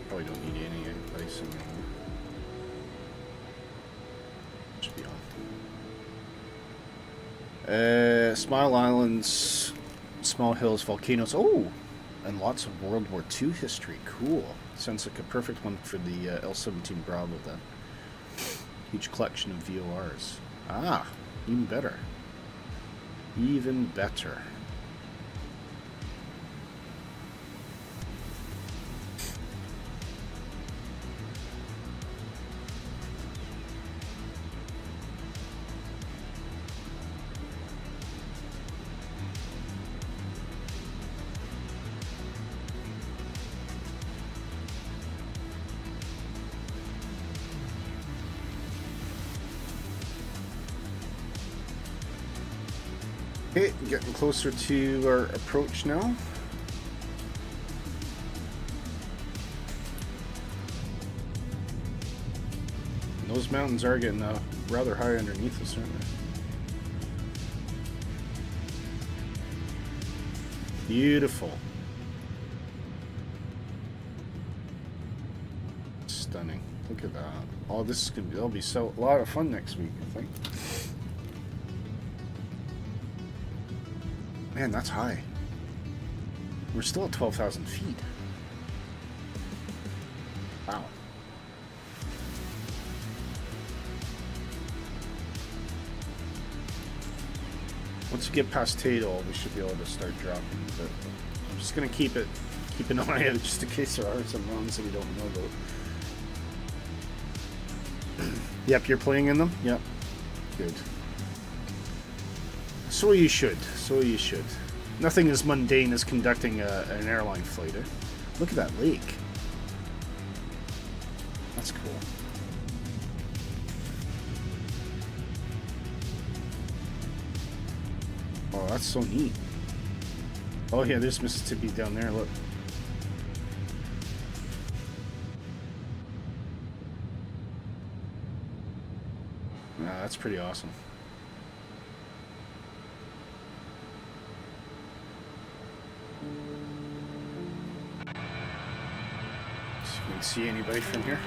Probably don't need any ice anymore. Should be on. Smile Islands, small hills, volcanoes. Oh, and lots of World War II history. Cool. Sounds like a perfect one for the L-17 Bravo then. Huge collection of VORs. Ah, even better. Even better. Okay, getting closer to our approach now. And those mountains are getting rather high underneath us, aren't they? Beautiful. Stunning. Look at that. Oh, this is gonna be, that'll be a lot of fun next week, I think. Man, that's high. We're still at 12,000 feet. Wow. Once we get past Tato, we should be able to start dropping. But I'm just gonna keep an eye out just in case there are some mountains that we don't know about. Yep, you're playing in them? Yep. Good. So you should. So you should. Nothing as mundane as conducting an airline flight, eh? Look at that lake. That's cool. Oh, that's so neat. Oh yeah, there's Mississippi down there, look. That's pretty awesome. See you can see anybody from here.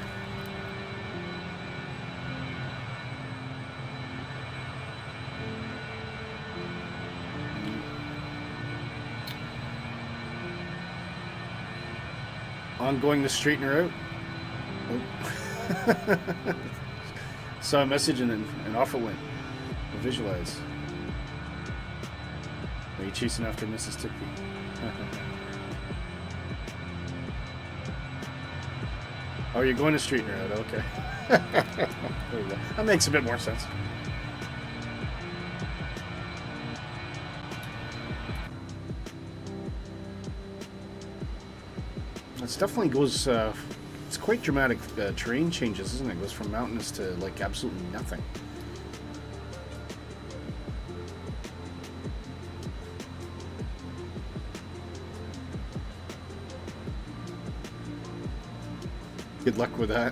ongoing to straighten her out. Oh. Saw a message and an offer went. Visualize. Are you chasing after Mrs. Tippy? Oh, you're going to straighten her out. Okay. There we go. That makes a bit more sense. It definitely goes, it's quite dramatic terrain changes, isn't it? It goes from mountainous to like absolutely nothing. Good luck with that.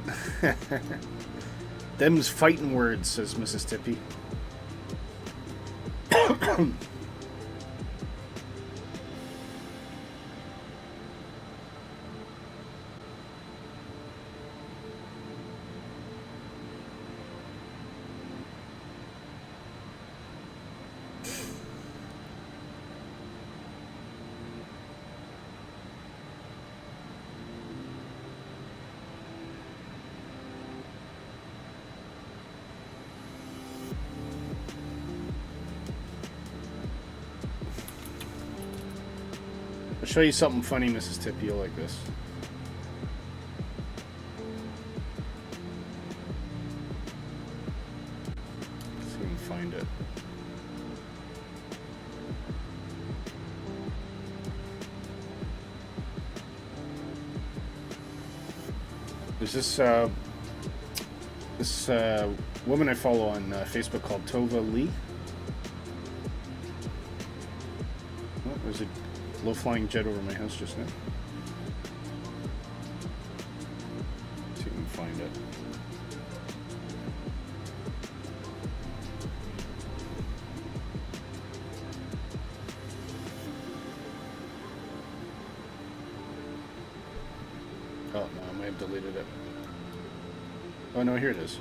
Them's fighting words, says Mrs. Tippy. I'll show you something funny, Mrs. Tippy. You'll like this. Let's see if we can find it. There's this woman I follow on Facebook called Tova Lee. Oh, there's a low-flying jet over my house just now. Let's see if we can find it. Oh, no, I might have deleted it. Oh, no, here it is.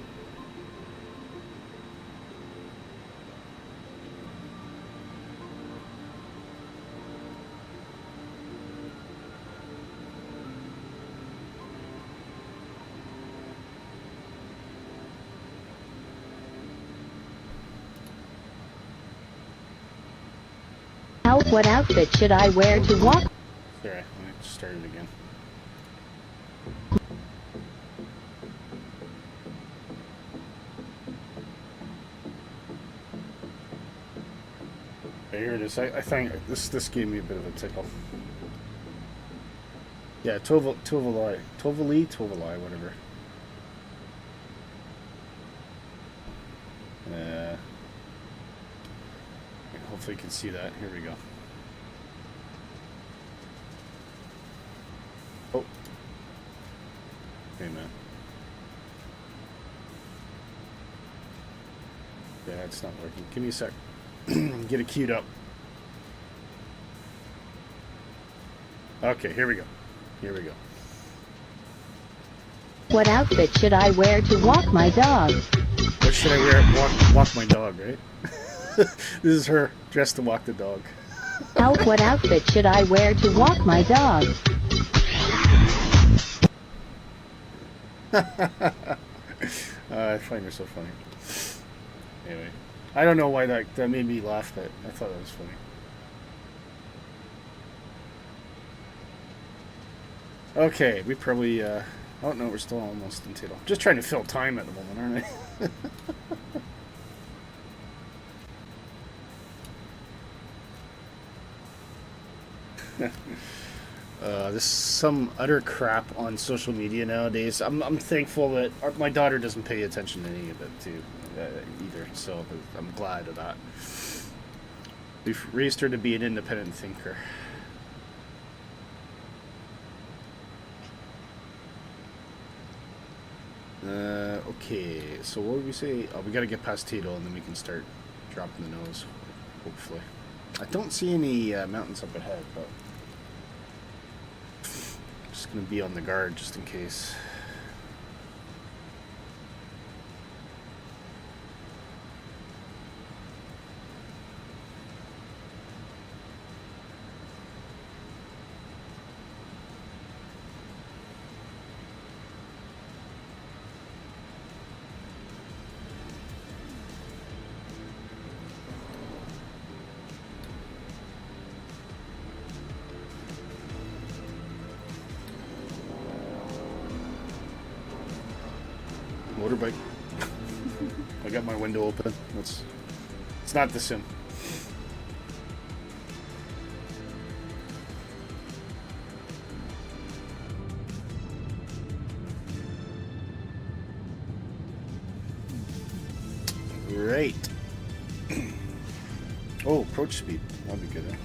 What outfit should I wear to walk? Sorry, let me start it again. Okay, here it is. I think this gave me a bit of a tickle. Yeah, Tova Lee, whatever. Hopefully you can see that. Here we go. Oh. Hey, man. Yeah, it's not working. Give me a sec. Get it queued up. Okay, here we go. Here we go. What outfit should I wear to walk my dog? What should I wear? Walk my dog, right? This is her dressed to walk the dog. What outfit should I wear to walk my dog? I find her so funny. Anyway, I don't know why that made me laugh, but I thought that was funny. Okay, we probably, oh no, we're still almost in Tato. Just trying to fill time at the moment, aren't I? This is some utter crap on social media nowadays. I'm thankful that my daughter doesn't pay attention to any of it too, either. So I'm glad of that. We've raised her to be an independent thinker. Okay, so what did we say? Oh, we gotta get past Tito and then we can start dropping the nose, hopefully. I don't see any mountains up ahead, but I'm just gonna be on the guard just in case. superbike. I got my window open. It's not the sim. Right. Oh, approach speed. That'll be good, eh?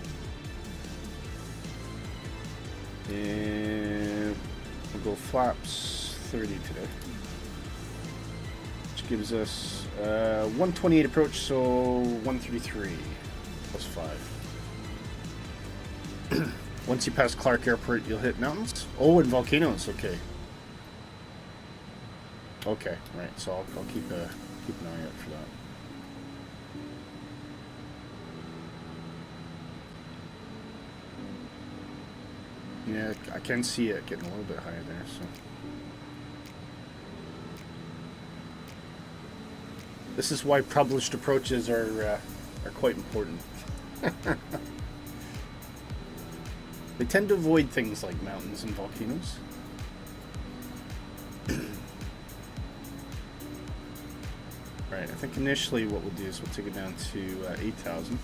And we'll go flaps 30 today. Which gives us 128 approach, so 133 plus 5. Once you pass Clark Airport, you'll hit mountains. Oh, and volcanoes. Okay. Okay, right. So I'll keep an eye out for that. Yeah, I can see it getting a little bit higher there, so. This is why published approaches are quite important. They tend to avoid things like mountains and volcanoes. Right, I think initially what we'll do is we'll take it down to 8,000.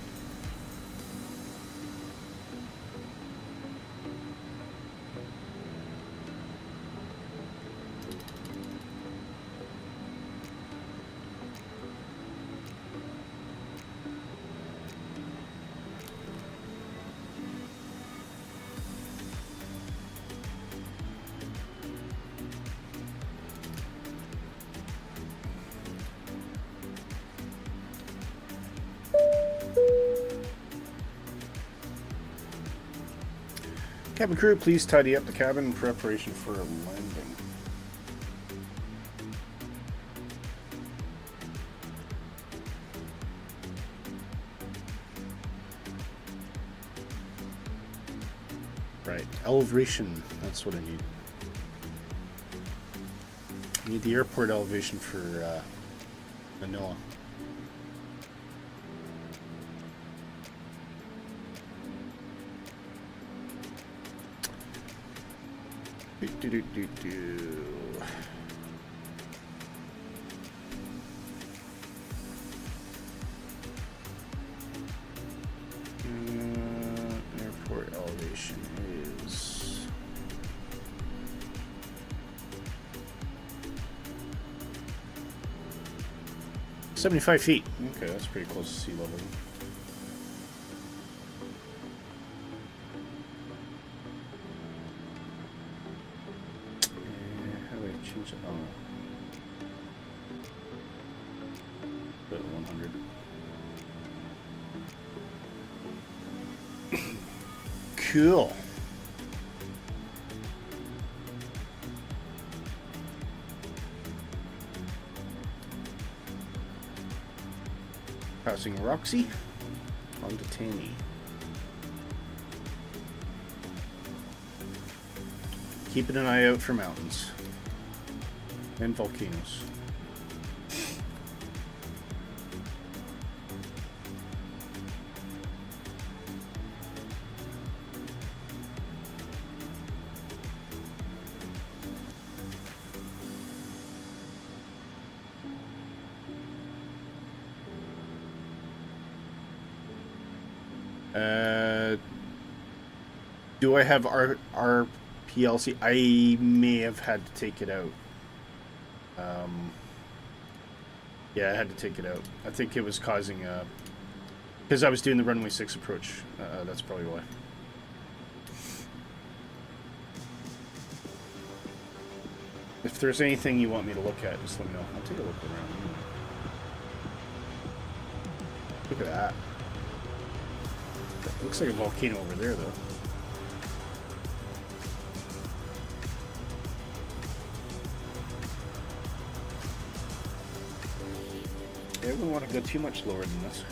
Cabin crew, please tidy up the cabin in preparation for a landing. Right, elevation, that's what I need. I need the airport elevation for Manila. Airport elevation is 75 feet. Okay, that's pretty close to sea level. Put 100. Cool. Passing Roxy on to Tammy. Keeping an eye out for mountains and volcanoes. Do I have RPLC? I may have had to take it out. Yeah, I had to take it out. I think it was causing because I was doing the runway 6 approach. That's probably why. If there's anything you want me to look at, just let me know. I'll take a look around. Look at that. That looks like a volcano over there, though. I wouldn't want to go too much lower than this.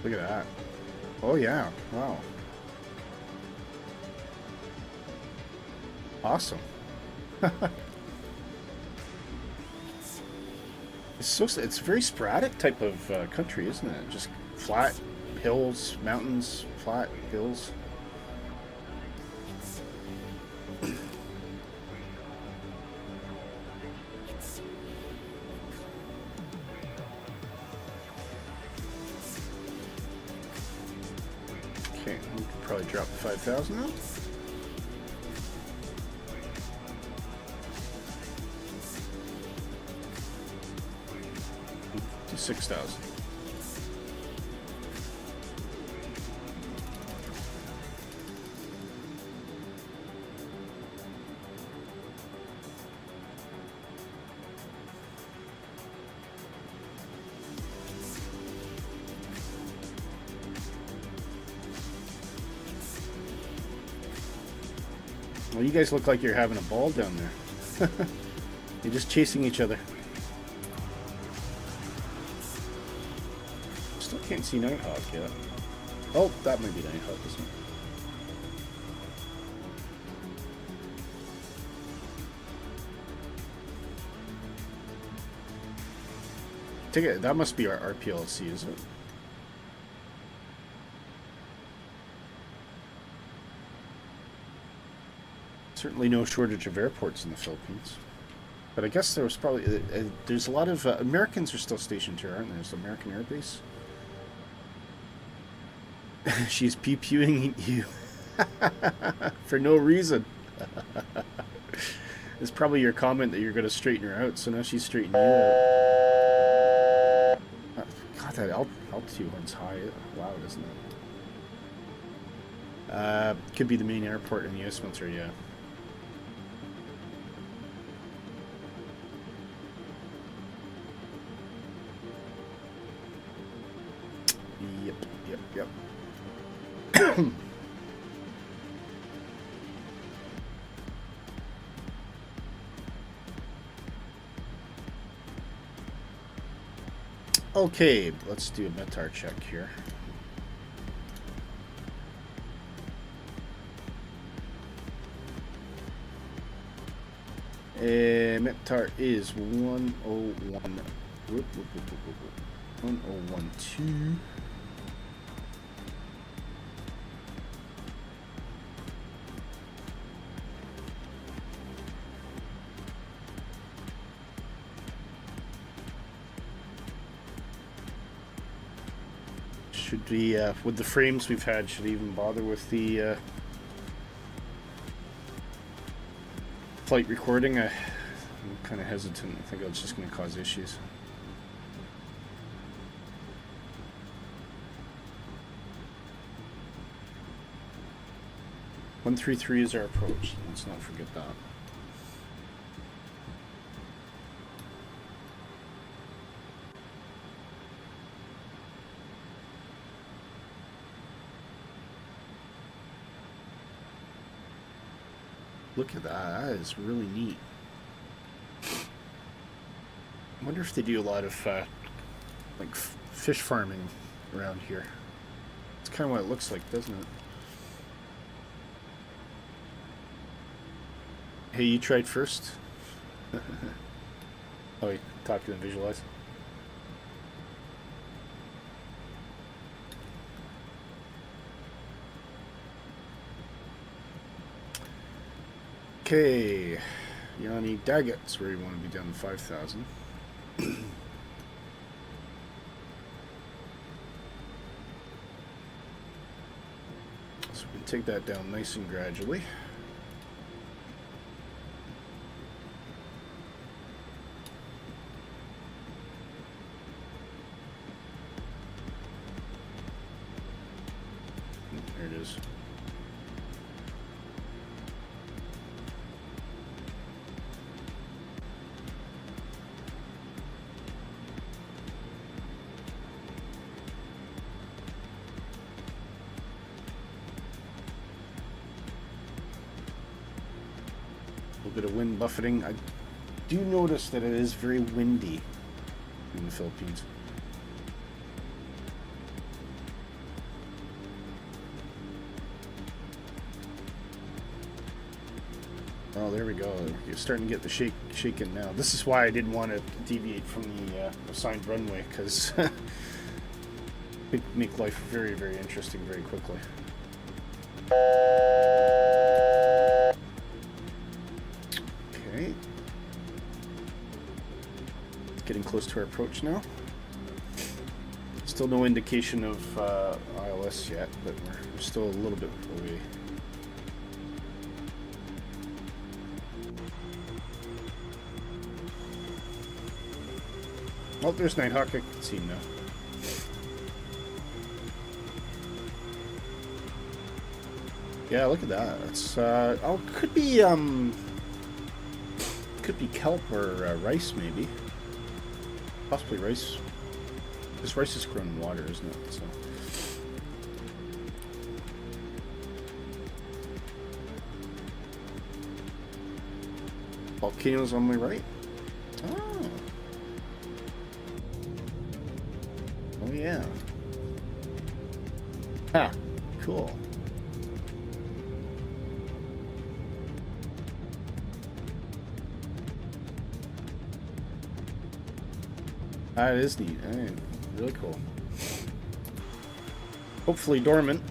Look at that. Oh yeah, wow. Awesome. It's a very sporadic type of country, isn't it? Just flat hills, mountains, flat hills. Okay, we could probably drop the 5,000 now. To 6,000. Well, you guys look like you're having a ball down there. You're just chasing each other. Still can't see Nighthawk yet. Oh, that might be Nighthawk, isn't it? Take it. That must be our RPLC, is it? Certainly no shortage of airports in the Philippines. But I guess there was probably... there's a lot of... Americans are still stationed here, aren't there? There's American Air Base. She's pee-pewing you. For no reason. It's probably your comment that you're going to straighten her out, so now she's straightening you out. God, that altitude one's high. Wow, isn't it? Could be the main airport in the US military, yeah. Yep. Okay, let's do a METAR check here. METAR is 101. 1012. Should we, with the frames we've had, should we even bother with the flight recording? I'm kind of hesitant. I think it's just going to cause issues. (133) is our approach. Let's not forget that. Look at that. That is really neat. I wonder if they do a lot of like fish farming around here. It's kind of what it looks like, doesn't it? Hey, you tried first? Oh, wait, talk to them, visualize. Okay, Yanni Daggett's where you want to be down to 5,000. So we can take that down nice and gradually. There it is. Bit of wind buffeting. I do notice that it is very windy in the Philippines. Oh, there we go. You're starting to get the shaking now. This is why I didn't want to deviate from the assigned runway, because it make life very, very interesting very quickly. Okay. Getting close to our approach now. Still no indication of ILS yet, but we're still a little bit away. Oh, there's Nighthawk. I can see him now. Yeah, look at that. It's oh, could be kelp or rice, maybe. Possibly rice. This rice is grown in water, isn't it? So. Volcanoes on my right. Oh. Oh yeah. Ah, cool. That is neat. Hey, really cool. Hopefully dormant.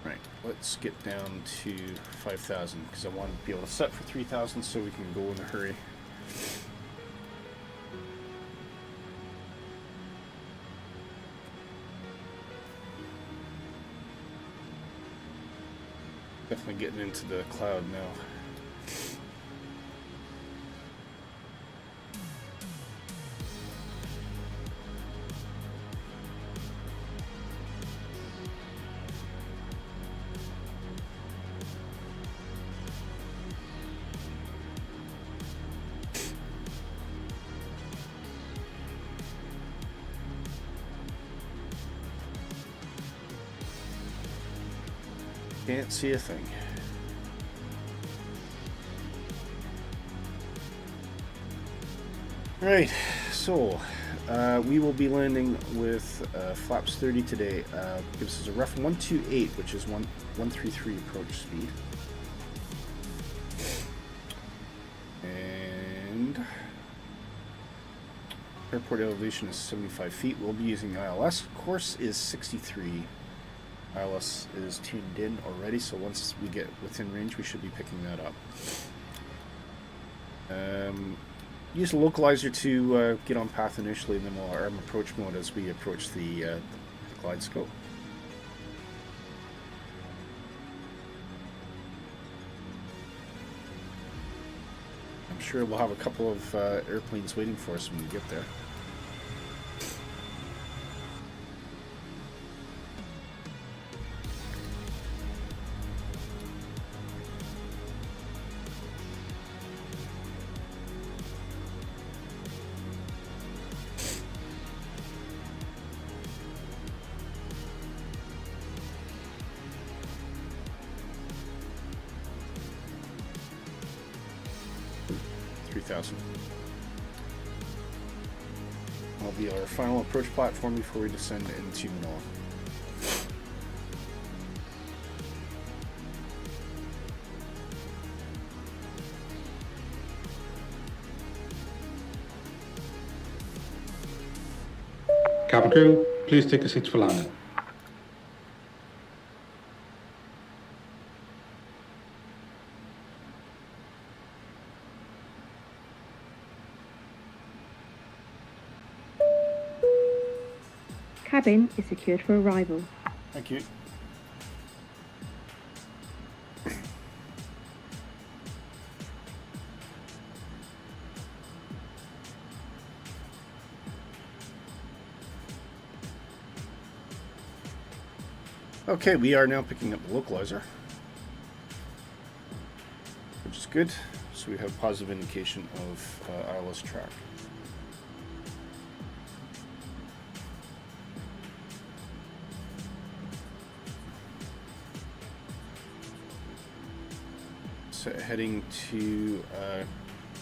Right, let's get down to 5,000 because I want to be able to set for 3,000 so we can go in a hurry. Definitely getting into the cloud now. Can't see a thing. Right, so we will be landing with flaps 30 today. Gives us a rough 128, which is 133 approach speed. And airport elevation is 75 feet. We'll be using ILS. Course is 63. ILS is tuned in already, so once we get within range, we should be picking that up. Use a localizer to get on path initially, and then we'll arm approach mode as we approach the glide scope. I'm sure we'll have a couple of airplanes waiting for us when we get there. That'll be our final approach platform before we descend into Manila. Cabin crew, please take your seats for landing. Cabin is secured for arrival. Thank you. Okay, we are now picking up the localizer, which is good. So we have positive indication of ILS track. heading to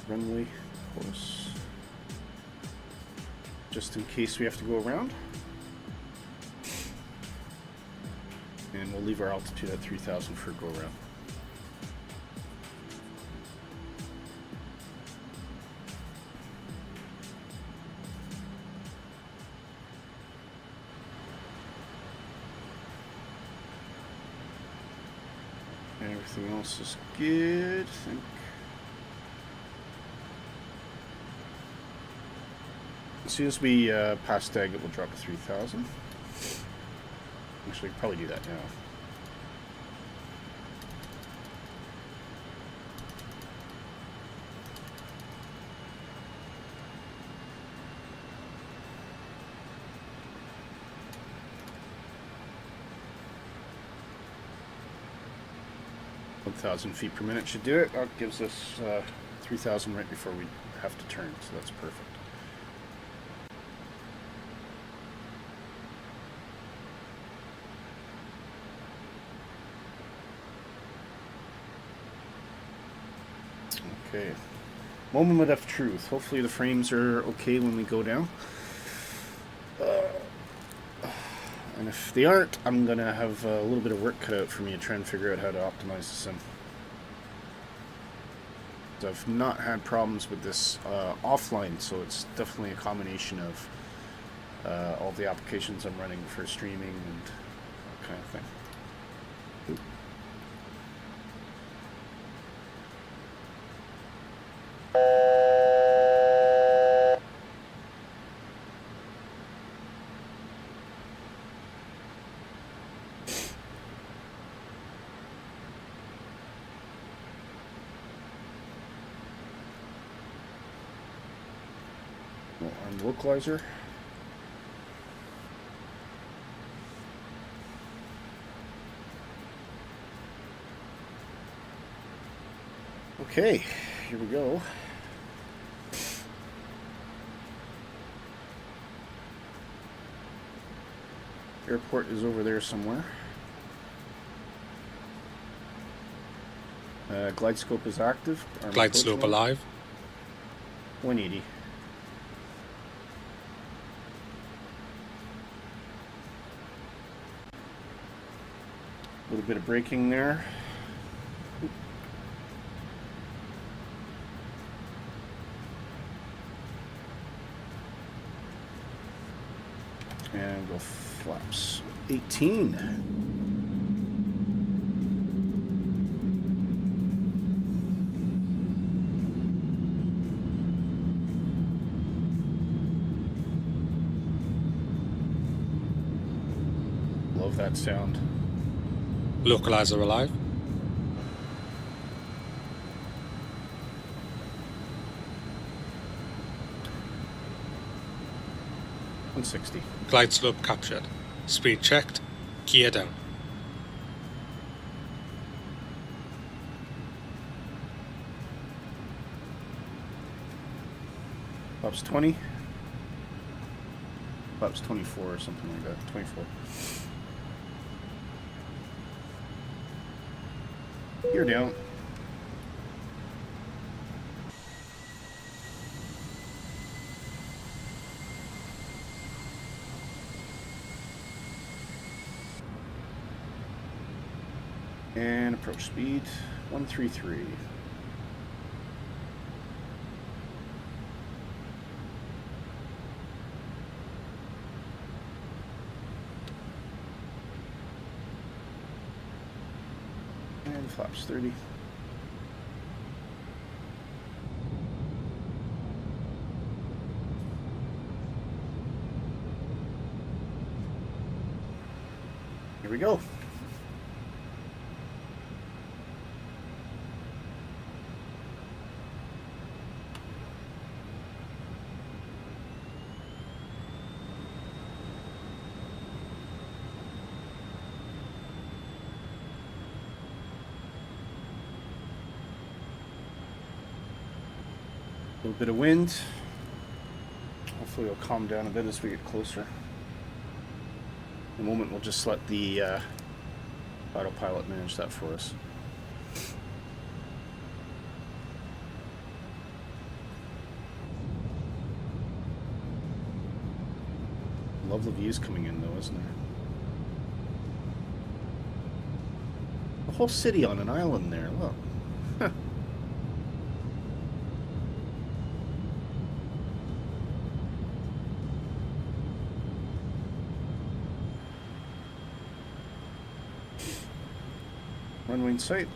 runway course, just in case we have to go around. And we'll leave our altitude at 3,000 for go around. Everything else is good, I think. As soon as we pass tag, it will drop to 3,000. Actually, probably do that now. Thousand feet per minute should do it. That gives us 3,000 right before we have to turn, so that's perfect. Okay, moment of truth. Hopefully the frames are okay when we go down. And if they aren't, I'm going to have a little bit of work cut out for me to try and figure out how to optimize the sim. I've not had problems with this offline, so it's definitely a combination of all the applications I'm running for streaming and that kind of thing. Localizer. Okay, here we go. Airport is over there somewhere. Glide scope is active. Glide slope alive. 180. A little bit of braking there. And go flaps 18. Love that sound. Localizer alive. $160. Glide slope captured. Speed checked. Gear down. Flaps 20. Flaps 24 or something like that. 24. You're down. And approach speed 133. And flaps 30. Here we go. A little bit of wind. Hopefully it'll calm down a bit as we get closer. In a moment we'll just let the autopilot manage that for us. Lovely views coming in though, isn't there? The whole city on an island there, look. Huh. Runway in sight.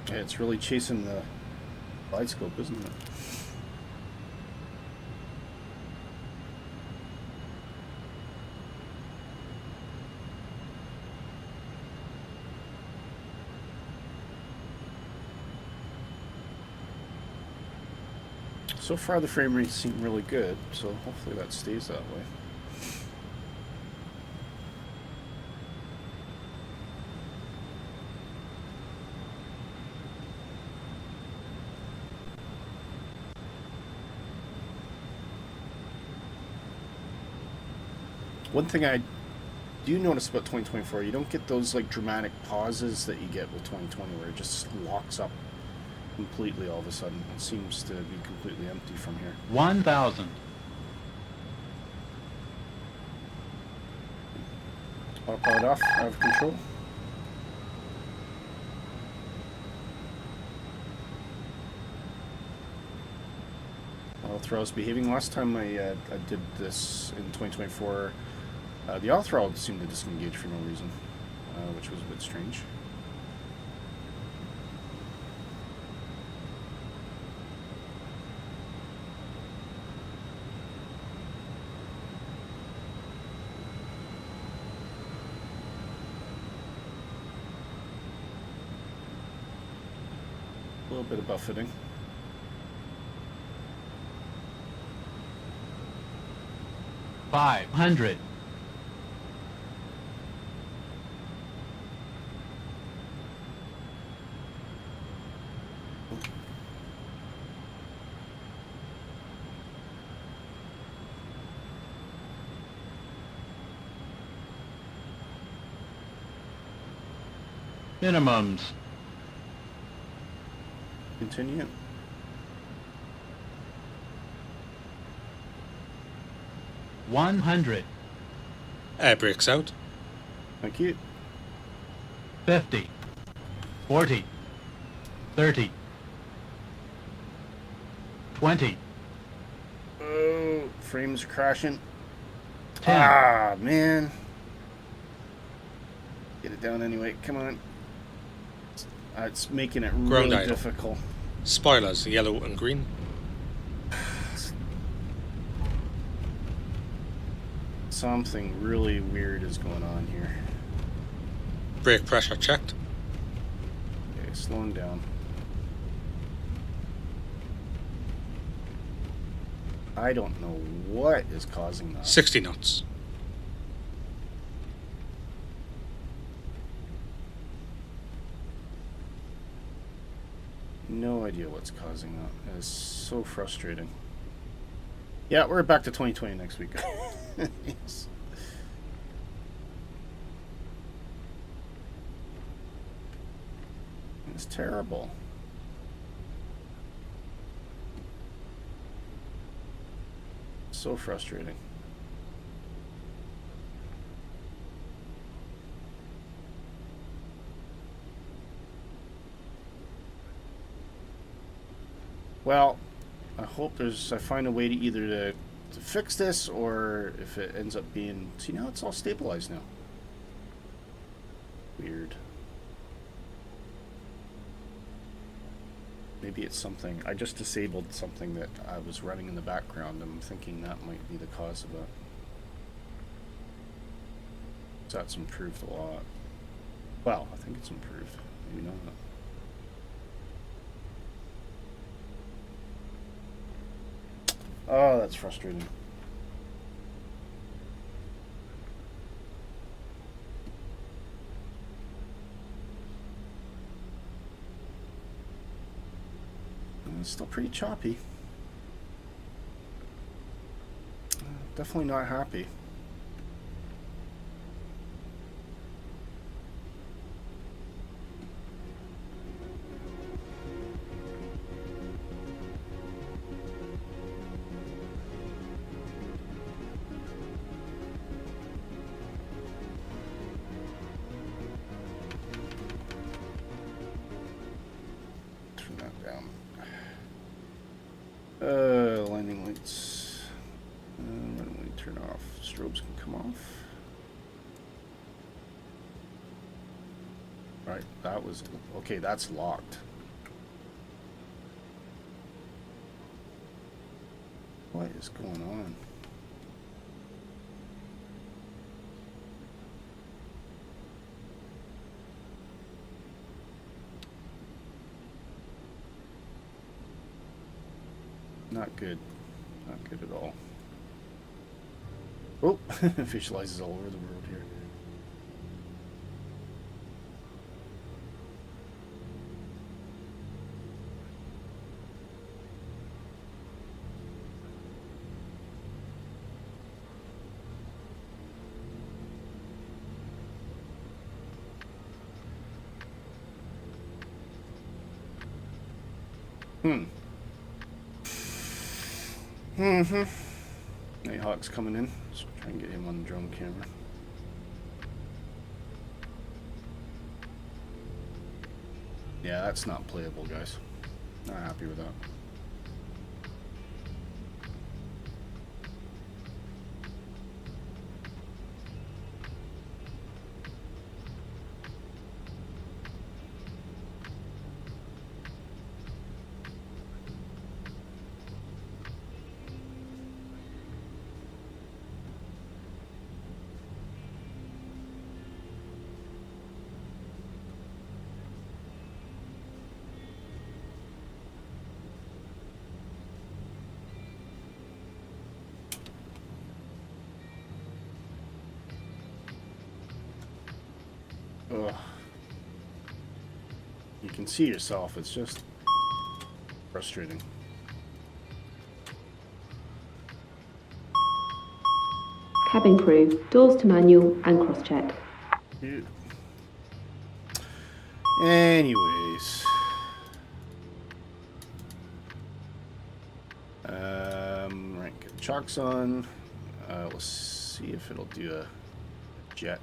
Yeah, it's really chasing the wide scope, isn't it? So far the frame rates seem really good, so hopefully that stays that way. One thing I do notice about 2024, you don't get those like dramatic pauses that you get with 2020 where it just locks up completely all of a sudden. It seems to be completely empty from here. 1,000. Autopilot off, out of control. Auto-throttle is behaving. Last time I did this in 2024, the auto-throttle seemed to disengage for no reason, which was a bit strange. A little bit of buffeting. $500. Minimums. Continue. $100. Air brakes out. Thank you. 50. 40. 30. 20. Oh, frames are crashing. 10. Ah, man. Get it down anyway. Come on. It's making it really Ground idle. difficult. Spoilers, yellow and green. Something really weird is going on here. Brake pressure checked. Okay, slowing down. I don't know what is causing that. 60 knots. No idea what's causing that. It is so frustrating. Yeah, we're back to 2020 next week. Yes. It's terrible. So frustrating. Well, I hope I find a way to either to fix this, or if it ends up being... See, now it's all stabilized now. Weird. Maybe it's something... I just disabled something that I was running in the background. I'm thinking that might be the cause of it. That's improved a lot. Well, I think it's improved. Maybe not. Oh, that's frustrating. And it's still pretty choppy. Definitely not happy. Turn that down. Landing lights. When we turn off, strobes can come off. Right, that was okay. That's locked. What is going on? Not good. Not good at all. Oh, visualizes all over the world here. Nighthawk's coming in. Let's try and get him on the drone camera. Yeah, that's not playable, guys. Not happy with that. Ugh. You can see yourself, it's just frustrating. Cabin crew, doors to manual and cross-check. Yeah. Anyways. Right, get chocks on. Let's see if it'll do a jet.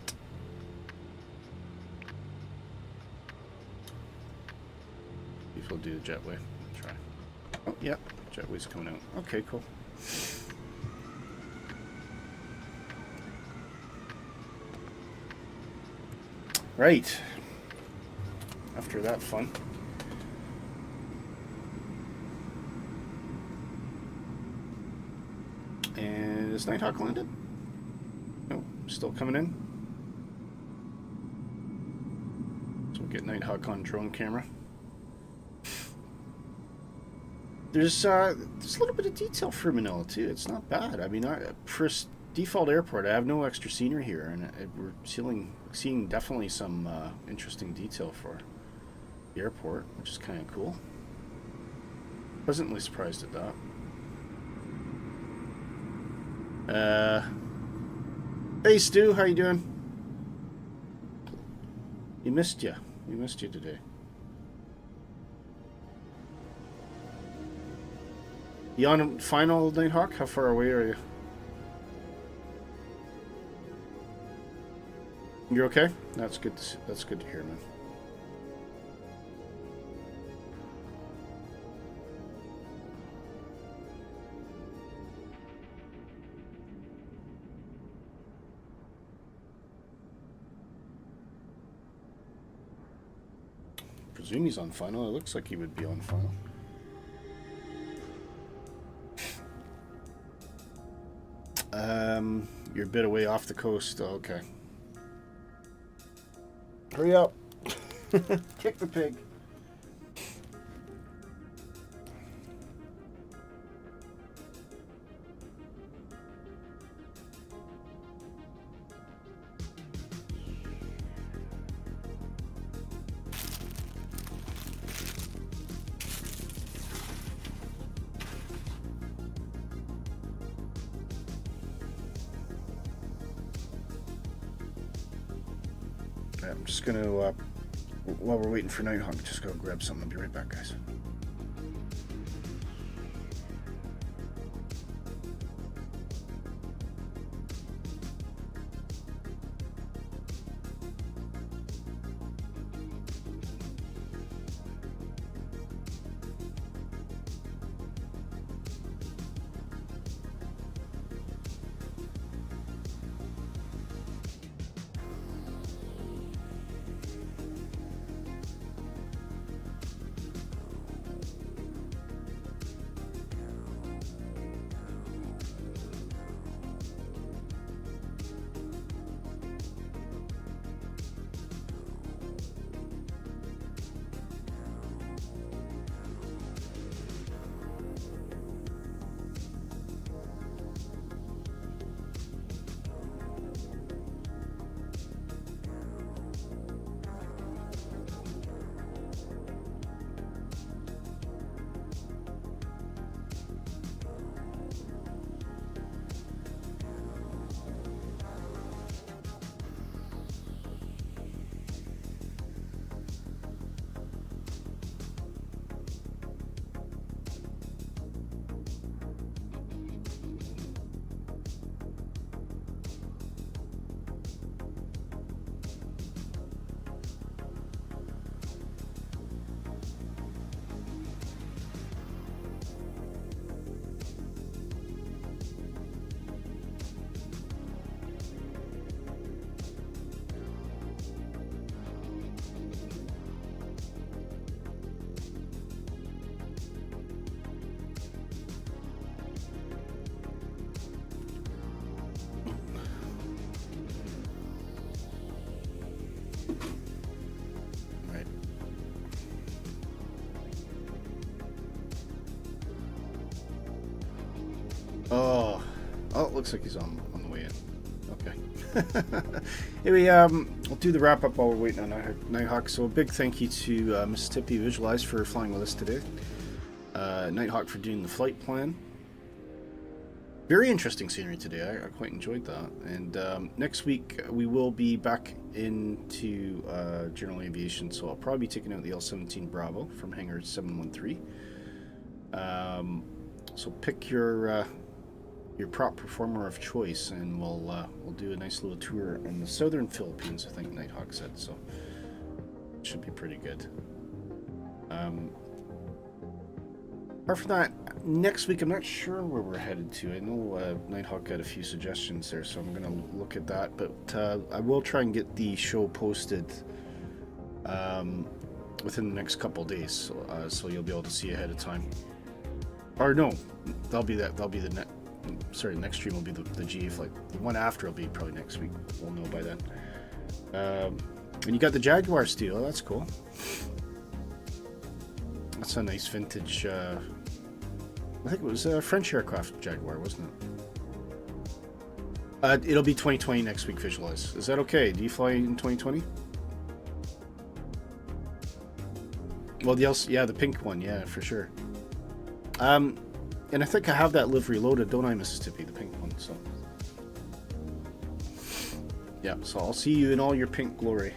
See if it'll do the jetway. Try. Oh, yeah, jetway's coming out. Okay, cool. Right. After that fun. And is Nighthawk landed? Nope, still coming in. So we'll get Nighthawk on drone camera. There's a little bit of detail for Manila too. It's not bad. I mean, for default airport, I have no extra scenery here, and we're seeing definitely some interesting detail for the airport, which is kind of cool. Pleasantly surprised at that. Hey Stu, how you doing? We missed you today. You on final, Nighthawk? How far away are you? You're okay? That's good. That's good to hear, man. Presume he's on final. It looks like he would be on final. You're a bit away off the coast. Oh, okay. Hurry up. Kick the pig. I'm just gonna, while we're waiting for Nighthawk, just go grab something. I'll be right back, guys. Oh, it looks like he's on the way in. Okay. Anyway, we'll do the wrap up while we're waiting on Nighthawk. So a big thank you to Mississippi Visualize for flying with us today. Nighthawk for doing the flight plan. Very interesting scenery today. I quite enjoyed that. And next week we will be back into general aviation. So I'll probably be taking out the L-17 Bravo from hangar 713. So pick your prop performer of choice, and we'll do a nice little tour in the southern Philippines. I think Nighthawk said so. It should be pretty good. Apart from that, next week I'm not sure where we're headed to. I know Nighthawk got a few suggestions there, so I'm going to look at that. But I will try and get the show posted within the next couple of days, so you'll be able to see ahead of time. Or no, that'll be the next. Sorry, next stream will be the GA flight. The one after will be probably next week. We'll know by then. And you got the Jaguar steel. Oh, that's cool. That's a nice vintage. I think it was a French aircraft Jaguar, wasn't it? It'll be 2020 next week. Visualize. Is that okay? Do you fly in 2020? Well, the pink one, yeah, for sure. And I think I have that livery loaded, don't I, Mississippi? The pink one, so. Yeah, so I'll see you in all your pink glory.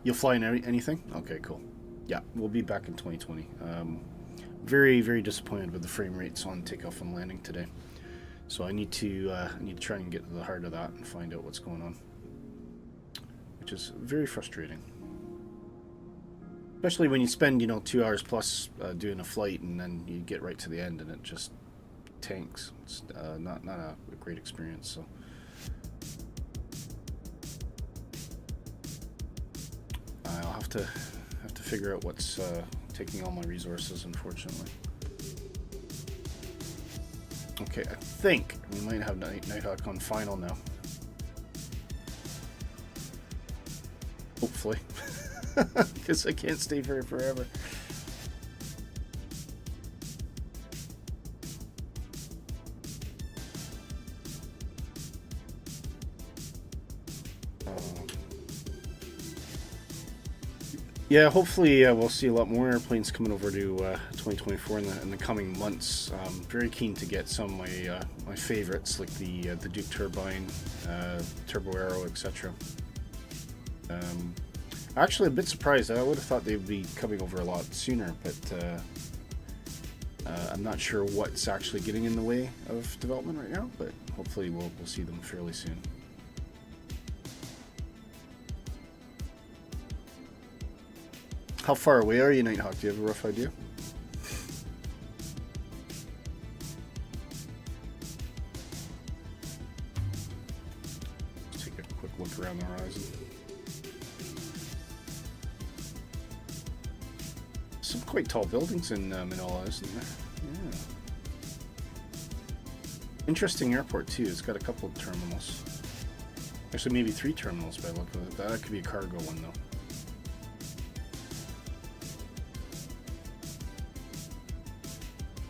You'll fly in anything? Okay, cool. Yeah, we'll be back in 2020. Very, very disappointed with the frame rates on takeoff and landing today. So I need to try and get to the heart of that and find out what's going on. Which is very frustrating. Especially when you spend, 2 hours plus doing a flight and then you get right to the end and it just tanks. It's not a great experience, so. I'll have to figure out what's taking all my resources, unfortunately. Okay, I think we might have Nighthawk on final now. Hopefully. Because I can't stay here forever. Yeah, hopefully we'll see a lot more airplanes coming over to 2024 in the coming months. Very keen to get some of my favorites, like the Duke Turbine, Turbo Aero, etc. Actually, a bit surprised. I would have thought they'd be coming over a lot sooner, but I'm not sure what's actually getting in the way of development right now. But hopefully we'll see them fairly soon. How far away are you, Nighthawk? Do you have a rough idea? Let's take a quick look around the horizon. Some quite tall buildings in Manila, isn't there? Yeah. Interesting airport too. It's got a couple of terminals. Actually, maybe 3 terminals by the look of it. That could be a cargo one though.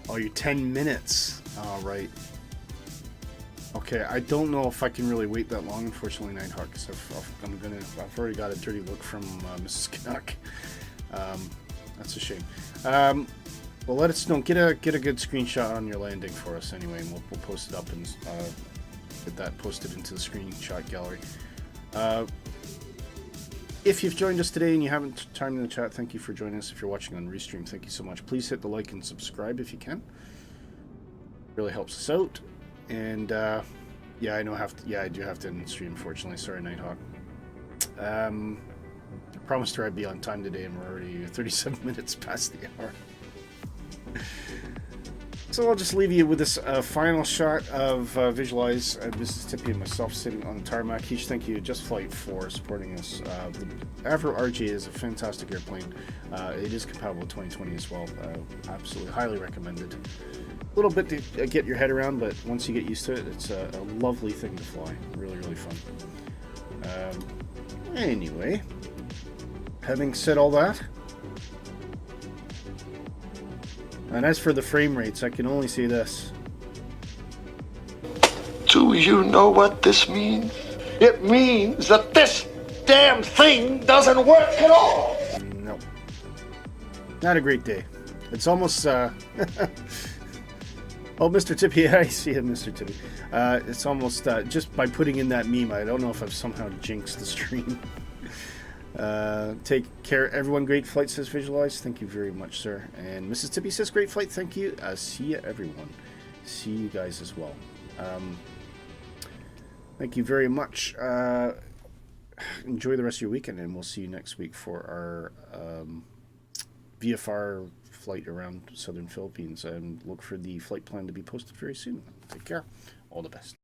Oh, you're 10 minutes. All right. Okay, I don't know if I can really wait that long, unfortunately, Nighthawk, because I've already got a dirty look from Mrs. Canuck. That's a shame. Well, let us know. Get a good screenshot on your landing for us anyway, and we'll post it up and get that posted into the screenshot gallery. If you've joined us today and you haven't chimed in the chat, thank you for joining us. If you're watching on Restream, thank you so much. Please hit the like and subscribe if you can. Really helps us out. And yeah, I know I do have to end the stream, unfortunately. Sorry, Nighthawk. I promised her I'd be on time today, and we're already 37 minutes past the hour. So I'll just leave you with this final shot of Visualize Mrs. Tippy and myself sitting on the tarmac. Huge thank you to Just Flight for supporting us. The Avro RJ is a fantastic airplane. It is compatible with 2020 as well. Absolutely highly recommended. A little bit to get your head around, but once you get used to it, it's a lovely thing to fly. Really, really fun. Anyway, having said all that, and as for the frame rates, I can only say this. Do you know what this means? It means that this damn thing doesn't work at all. No. Not a great day. It's almost, oh, Mr. Tippy, I see him, Mr. Tippy. It's almost, just by putting in that meme, I don't know if I've somehow jinxed the stream. Take care, everyone. Great flight, says Visualize. Thank you very much, sir. And Mrs. Tippy says, great flight. Thank you. See you, everyone. See you guys as well. Thank you very much. Enjoy the rest of your weekend, and we'll see you next week for our VFR flight around southern Philippines. And look for the flight plan to be posted very soon. Take care. All the best.